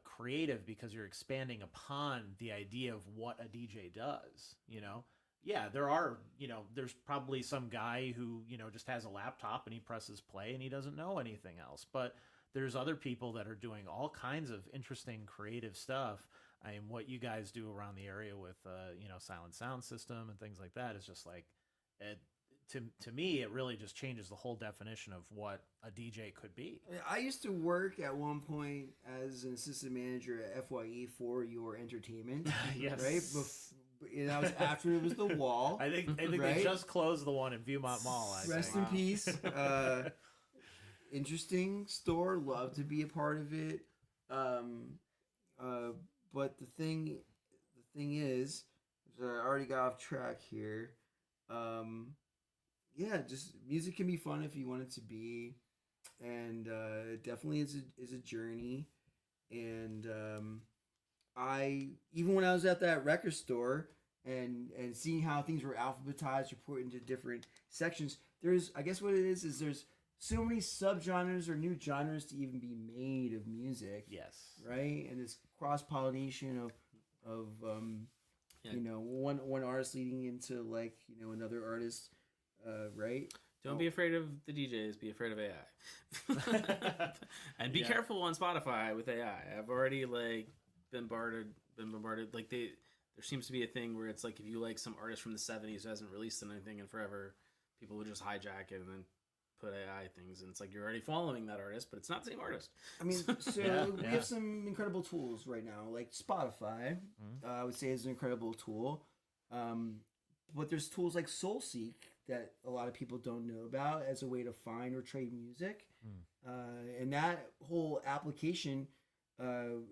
creative because you're expanding upon the idea of what a DJ does. You know, yeah, there are, you know, there's probably some guy who, you know, just has a laptop and he presses play and he doesn't know anything else. But there's other people that are doing all kinds of interesting creative stuff. I mean, what you guys do around the area with, you know, Silent Sound System and things like that is just like, to me, it really just changes the whole definition of what a DJ could be. I used to work at one point as an assistant manager at FYE for Your Entertainment. Yes. Right? And that was after it was the Wall. I think right? they just closed the one in Viewmont Mall. Rest in peace. Interesting store. Love to be a part of it. But the thing is, I already got off track here. Yeah, just music can be fun if you want it to be, and definitely is a journey. And I, even when I was at that record store and seeing how things were alphabetized or put into different sections, there's, I guess what it is there's so many subgenres or new genres to even be made of music. Yes. Right? And this cross-pollination of you know, one artist leading into, like, you know, another artist, right? Don't be afraid of the DJs, be afraid of AI. And be careful on Spotify with AI. I've already, like, been bombarded. Like, there seems to be a thing where it's like, if you like some artist from the 70s who hasn't released anything in forever, people will just hijack it and then put AI things, and it's like you're already following that artist, but it's not the same artist. I mean, so we have some incredible tools right now, like Spotify. I would say is an incredible tool. But there's tools like SoulSeek that a lot of people don't know about as a way to find or trade music. And that whole application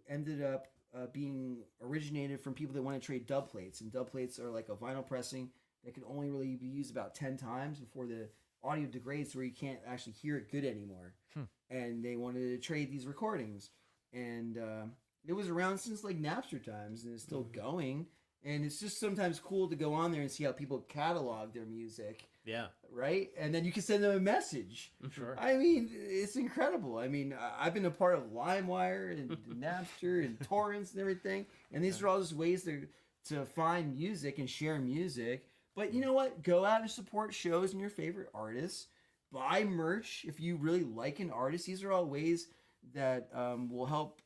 ended up being originated from people that want to trade dub plates. And dub plates are like a vinyl pressing that can only really be used about 10 times before the audio degrades to where you can't actually hear it good anymore. And they wanted to trade these recordings. And it was around since like Napster times, and it's still going. And it's just sometimes cool to go on there and see how people catalog their music. Yeah. Right? And then you can send them a message. Sure. I mean, it's incredible. I mean, I've been a part of LimeWire and Napster and torrents and everything. And these are all just ways to find music and share music. But you know what? Go out and support shows and your favorite artists. Buy merch if you really like an artist. These are all ways that will help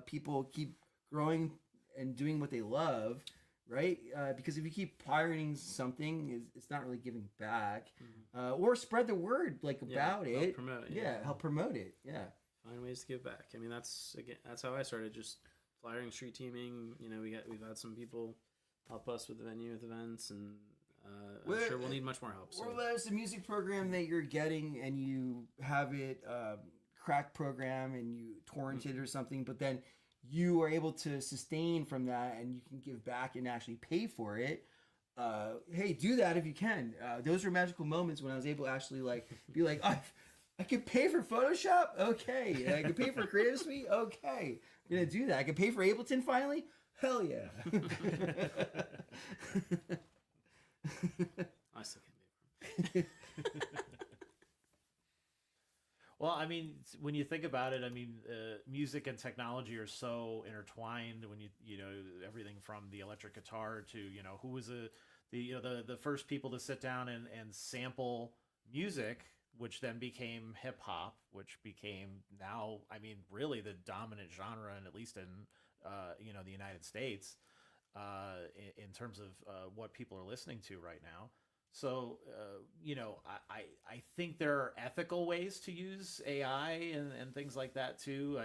people keep growing and doing what they love. Right? Because if you keep pirating something, it's not really giving back. Or spread the word about it. Help promote it. Yeah, help promote it. Yeah. Find ways to give back. I mean, that's how I started, just flyering, street teaming. You know, we've had some people help us with the venue, with events, and I'm sure we'll need much more help. So. Or there's a music program that you're getting and you have it crack program and you torrent it or something, but then you are able to sustain from that and you can give back and actually pay for it. Hey, do that if you can. Those were magical moments when I was able to actually be like, I could pay for Photoshop? Okay. I could pay for Creative Suite? Okay. I'm going to do that. I could pay for Ableton finally? Hell yeah. I still can't pay for it. Well, I mean, when you think about it, I mean, music and technology are so intertwined. When you know everything from the electric guitar to who was the first people to sit down and sample music, which then became hip hop, which became now, I mean, really the dominant genre, and at least in the United States, in terms of what people are listening to right now. So, I think there are ethical ways to use AI and things like that too.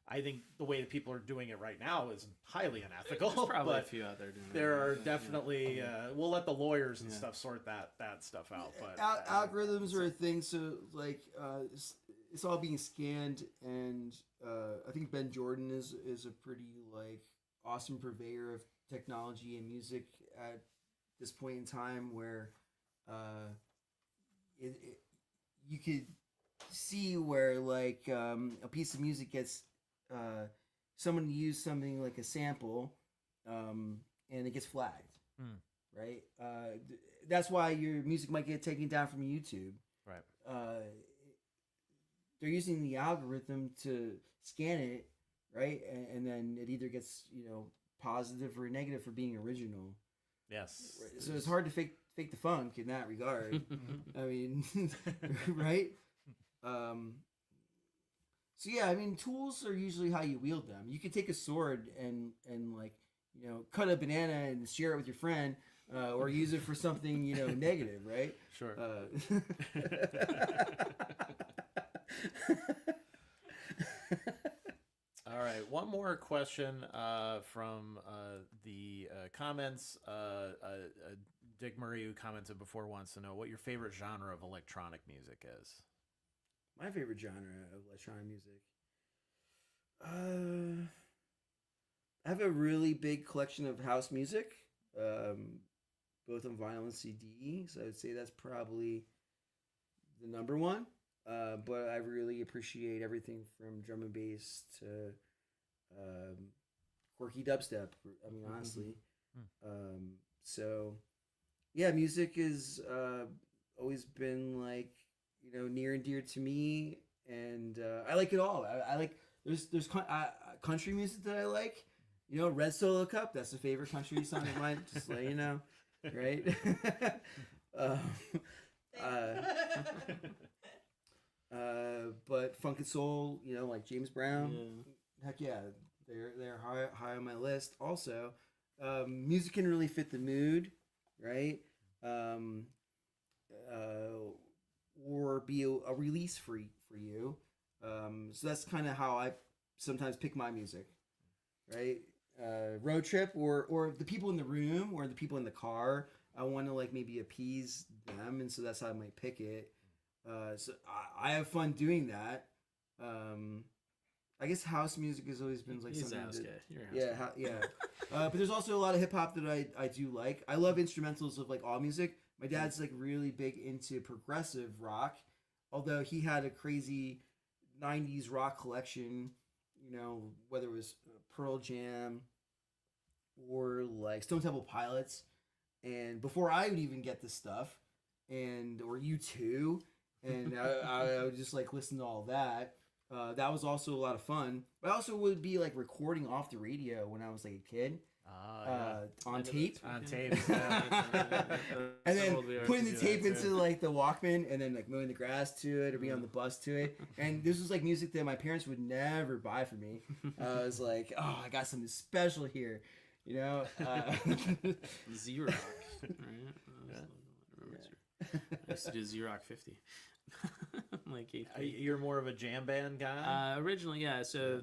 I think the way that people are doing it right now is highly unethical. There's probably a few out there doing there are definitely, we'll let the lawyers and stuff sort that stuff out. But algorithms are a thing. So it's all being scanned, and I think Ben Jordan is a pretty awesome purveyor of technology and music at this point in time, where you could see where a piece of music gets someone to use something like a sample and it gets flagged, right? That's why your music might get taken down from YouTube. Right. They're using the algorithm to scan it, right? And then it either gets positive or negative for being original. Yes. So it's hard to fake the funk in that regard. I mean, right? So yeah, I mean, tools are usually how you wield them. You could take a sword and cut a banana and share it with your friend, or use it for something negative, right? Sure. All right, one more question from the comments. Dick Murray, who commented before, wants to know what your favorite genre of electronic music is. My favorite genre of electronic music. I have a really big collection of house music, both on vinyl and CD. So I would say that's probably the number one. But I really appreciate everything from drum and bass to quirky dubstep. I mean, honestly. So, yeah, music has always been near and dear to me, and I like it all. I like there's country music that I like. Red Solo Cup. That's a favorite country song of mine. Just let you know, right? But funk and soul, like James Brown, heck yeah, they're high on my list. Also, music can really fit the mood, right? Or be a release for you. So that's kind of how I sometimes pick my music, right? Road trip or the people in the room or the people in the car. I want to like maybe appease them, and so that's how I might pick it. So I have fun doing that. I guess house music has always been like He's something. a house that, guy. You're a house guy. yeah. But there's also a lot of hip hop that I do like. I love instrumentals of like all music. My dad's like really big into progressive rock, although he had a crazy '90s rock collection. You know, whether it was Pearl Jam or like Stone Temple Pilots, and before I would even get this stuff, and or U2, and I would just like listen to all that. That was also a lot of fun. But I also would be like recording off the radio when I was like a kid. On tape. On tape. And then putting the tape into like the Walkman and then like mowing the grass to it or being on the bus to it. And this was like music that my parents would never buy for me. I was like, oh, I got something special here. You know? Z-Rock, right? I used to do Z-Rock 50. Like You're more of a jam band guy? Originally, yeah. So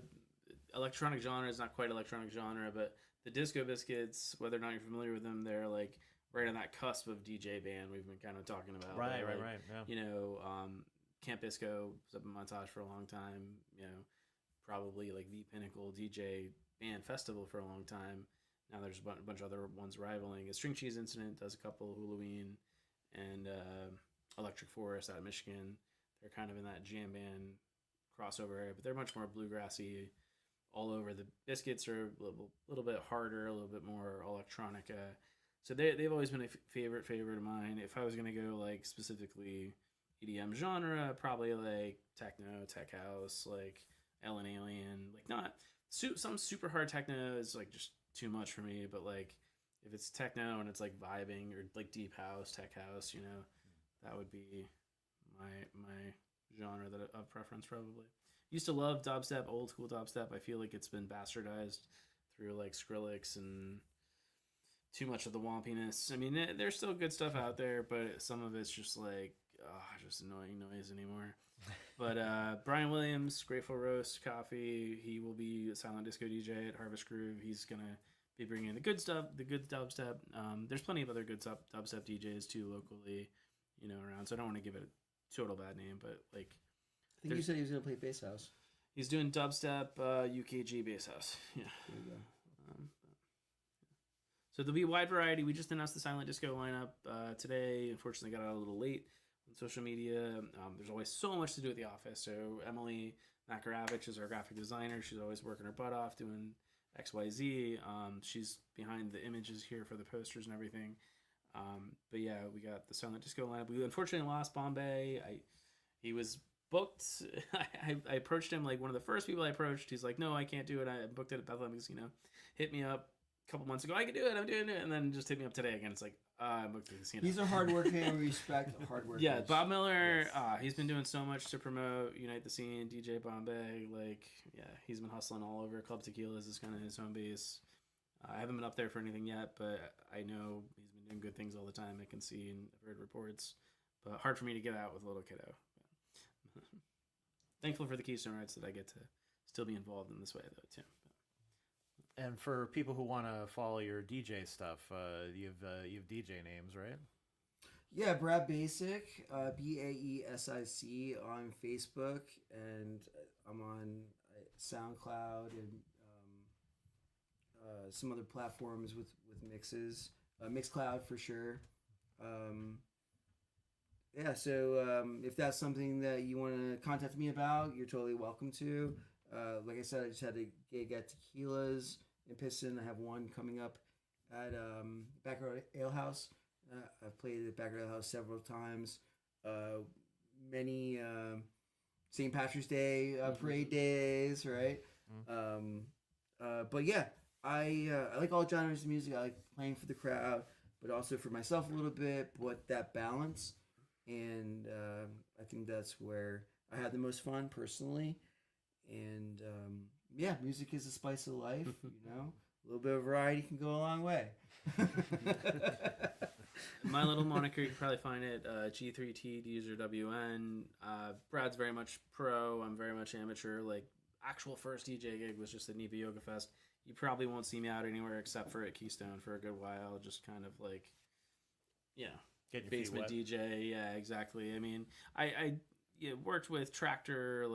electronic genre is not quite electronic genre, but the Disco Biscuits, whether or not you're familiar with them, they're like right on that cusp of DJ band we've been kind of talking about. Right. Yeah. You know, Camp Disco was up in Montage for a long time. You know, probably like the pinnacle DJ band festival for a long time. Now there's a bunch of other ones rivaling. A String Cheese Incident does a couple, Halloween, and Electric Forest out of Michigan. They're kind of in that jam band crossover area, but they're much more bluegrassy all over. The Biscuits are a little bit harder, a little bit more electronic. So they've always been a favorite of mine. If I was going to go like specifically EDM genre, probably like techno, tech house, like Ellen Alien. Like not some super hard techno is like just too much for me, but like if it's techno and it's like vibing or like deep house, tech house, you know, that would be my genre that of preference probably. Used to love dubstep, old school dubstep. I feel like it's been bastardized through like Skrillex and too much of the wompiness. I mean, there's still good stuff out there, but some of it's just like just annoying noise anymore. But Brian Williams, Grateful Roast Coffee, he will be a silent disco DJ at Harvest Groove. He's gonna be bringing in the good stuff, the good dubstep. There's plenty of other good dubstep DJs too locally, you know, around. So I don't want to give it a total bad name, but like I think you said he was gonna play bass house. He's doing dubstep, UKG bass house. Yeah. There you go. So there'll be a wide variety. We just announced the silent disco lineup today. Unfortunately, got out a little late on social media. There's always so much to do at the office. So Emily Makaravich is our graphic designer. She's always working her butt off doing XYZ. She's behind the images here for the posters and everything. But yeah, we got the silent disco lineup. We unfortunately lost Bombay. He was booked. I approached him like one of the first people I approached. He's like, no, I can't do it. I booked it at Bethlehem Casino. Hit me up a couple months ago. I can do it. I'm doing it. And then just hit me up today again. It's like, I booked the casino. He's a hard worker. We respect hard workers. Yeah, Bob Miller. Yes. He's been doing so much to promote Unite the Scene, DJ Bombay. Like, yeah, he's been hustling all over. Club Tequilas is kind of his home base. I haven't been up there for anything yet, but I know he's been doing good things all the time. I can see and I've heard reports. But hard for me to get out with a little kiddo. Thankful for the Keystone Arts that I get to still be involved in this way, though, too. And for people who want to follow your DJ stuff, you have DJ names, right? Yeah, Brad Basic, BAESIC on Facebook, and I'm on SoundCloud and some other platforms with mixes. Mixcloud for sure. Yeah, so if that's something that you want to contact me about, you're totally welcome to. Like I said, I just had a gig at Tequila's in Piston. I have one coming up at Backyard Ale House. I've played at Backyard Ale House several times. Many St. Patrick's Day parade days, right? But yeah, I like all genres of music. I like playing for the crowd, but also for myself a little bit. But that balance, and I think that's where I had the most fun personally. And yeah, music is the spice of life. You know, a little bit of variety can go a long way. My little moniker, you can probably find it G3T User WN. Brad's very much pro. I'm very much amateur. Like, actual first DJ gig was just at NEPA Yoga Fest. You probably won't see me out anywhere except for at Keystone for a good while. Just kind of like Getting your basement feet wet. DJ. Yeah, exactly. I mean, I worked with Tractor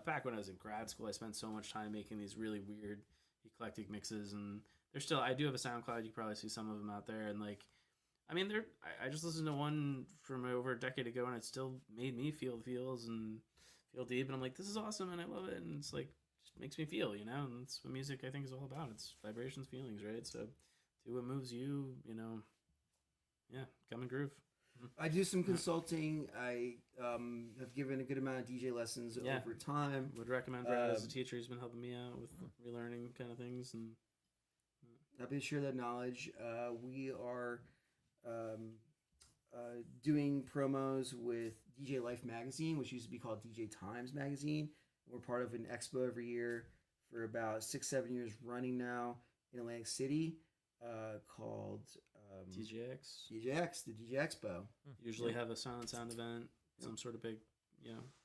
back when I was in grad school. I spent so much time making these really weird eclectic mixes, and I do have a SoundCloud. You can probably see some of them out there, and I mean, I just listened to one from over a decade ago, and it still made me feel the feels and feel deep, and I'm like, this is awesome, and I love it, and it's just makes me feel, and that's what music I think is all about. It's vibrations, feelings, right? So do what moves you, come and groove. I do some consulting. I have given a good amount of DJ lessons over time. Would recommend Brad as a teacher. He's been helping me out with relearning kind of things, and happy to share that knowledge. We are doing promos with DJ Life magazine, which used to be called DJ Times magazine. We're part of an expo every year for about 6-7 years running now in Atlantic City, called DJX, the DJ Expo. Usually have a silent sound event, some sort of big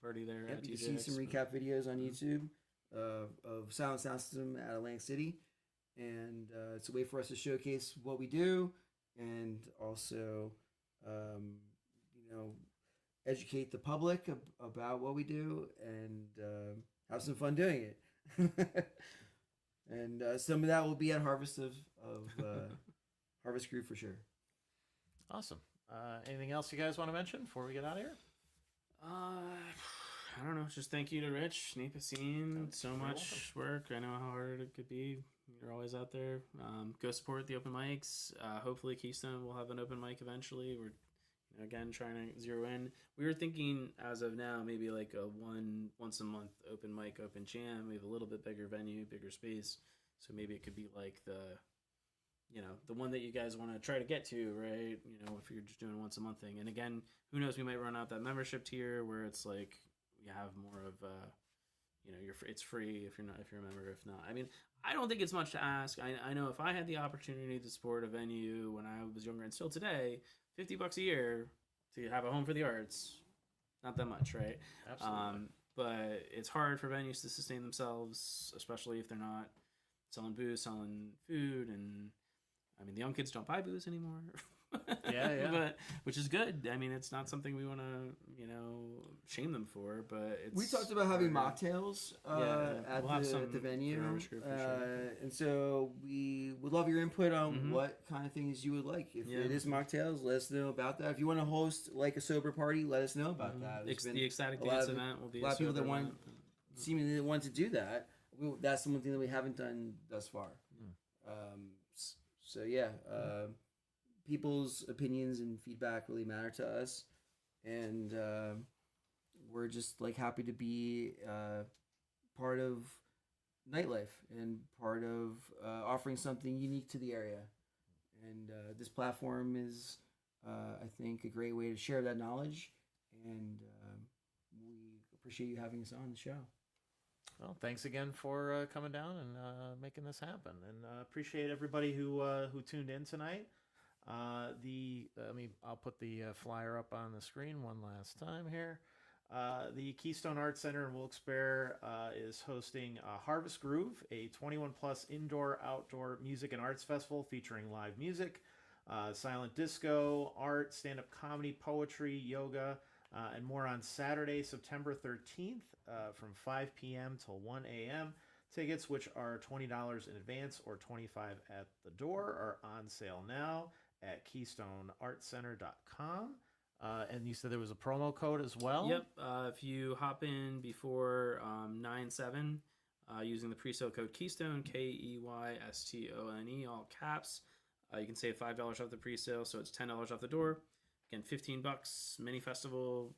party there at you DJX. can see some recap videos on YouTube of silent sound system at Atlantic City, and it's a way for us to showcase what we do and also educate the public about what we do and have some fun doing it. And some of that will be at Harvest of Harvest Crew for sure. Awesome. Anything else you guys want to mention before we get out of here? I don't know. Just thank you to Rich, NEPA Scene. So much work. I know how hard it could be. You're always out there. Go support the open mics. Hopefully Keystone will have an open mic eventually. We're again trying to zero in. We were thinking as of now maybe like a once a month open mic, open jam. We have a little bit bigger venue, bigger space, so maybe it could be like the one that you guys want to try to get to, right? If you're just doing a once a month thing. And again, who knows, we might run out that membership tier where it's like you have more of it's free if you're a member. If not, I mean, I don't think it's much to ask. I know if I had the opportunity to support a venue when I was younger and still today, $50 a year to have a home for the arts, not that much, right? Absolutely. But it's hard for venues to sustain themselves, especially if they're not selling booze, selling food, and I mean, the young kids don't buy booze anymore. Yeah. But which is good. I mean, it's not something we want to, shame them for. But We talked about having mocktails at the venue, and so we would love your input on what kind of things you would like. If it is mocktails, let us know about that. If you want to host like a sober party, let us know about that. The Ecstatic Dance event will be a lot of people that seemingly want to do that. That's the one thing that we haven't done thus far. People's opinions and feedback really matter to us, and we're just happy to be part of nightlife and part of offering something unique to the area. And this platform is, I think, a great way to share that knowledge, and we appreciate you having us on the show. Well, thanks again for coming down and making this happen, and appreciate everybody who tuned in tonight. I'll put the flyer up on the screen one last time here. The Keystone Arts Center in Wilkes-Barre is hosting Harvest Groove, a 21-plus indoor-outdoor music and arts festival featuring live music, silent disco, art, stand-up comedy, poetry, yoga, and more on Saturday, September 13th from 5 p.m. till 1 a.m. Tickets, which are $20 in advance or $25 at the door, are on sale now at KeystoneArtsCenter.com. And you said there was a promo code as well? Yep. If you hop in before 9/7 using the pre-sale code Keystone, KEYSTONE, all caps, you can save $5 off the pre-sale, so it's $10 off the door. Again, $15, mini festival.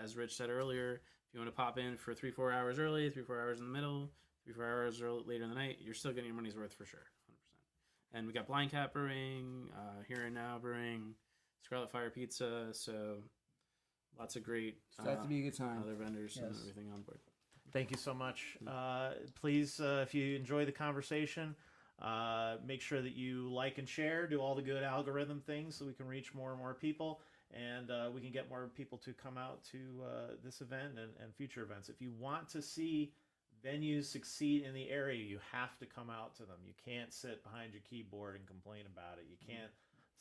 As Rich said earlier, if you want to pop in for 3-4 hours early, 3-4 hours in the middle, 3-4 hours later in the night, you're still getting your money's worth for sure, 100%. And we got Blind Cat Brewing, Here and Now Brewing, Scarlet Fire Pizza, so lots of great to be a good time. Other vendors and everything on board. Thank you so much. Please, if you enjoy the conversation, make sure that you like and share, do all the good algorithm things so we can reach more and more people, and we can get more people to come out to this event and future events. If you want to see venues succeed in the area, you have to come out to them. You can't sit behind your keyboard and complain about it. You can't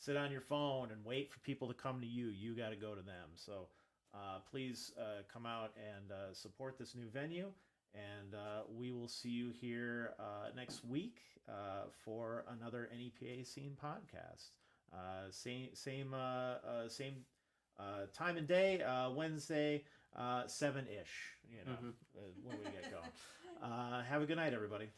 sit on your phone and wait for people to come to you. You got to go to them. So please come out and support this new venue. And we will see you here next week for another NEPA Scene podcast. Same time and day, Wednesday, 7-ish. When we get going. Have a good night, everybody.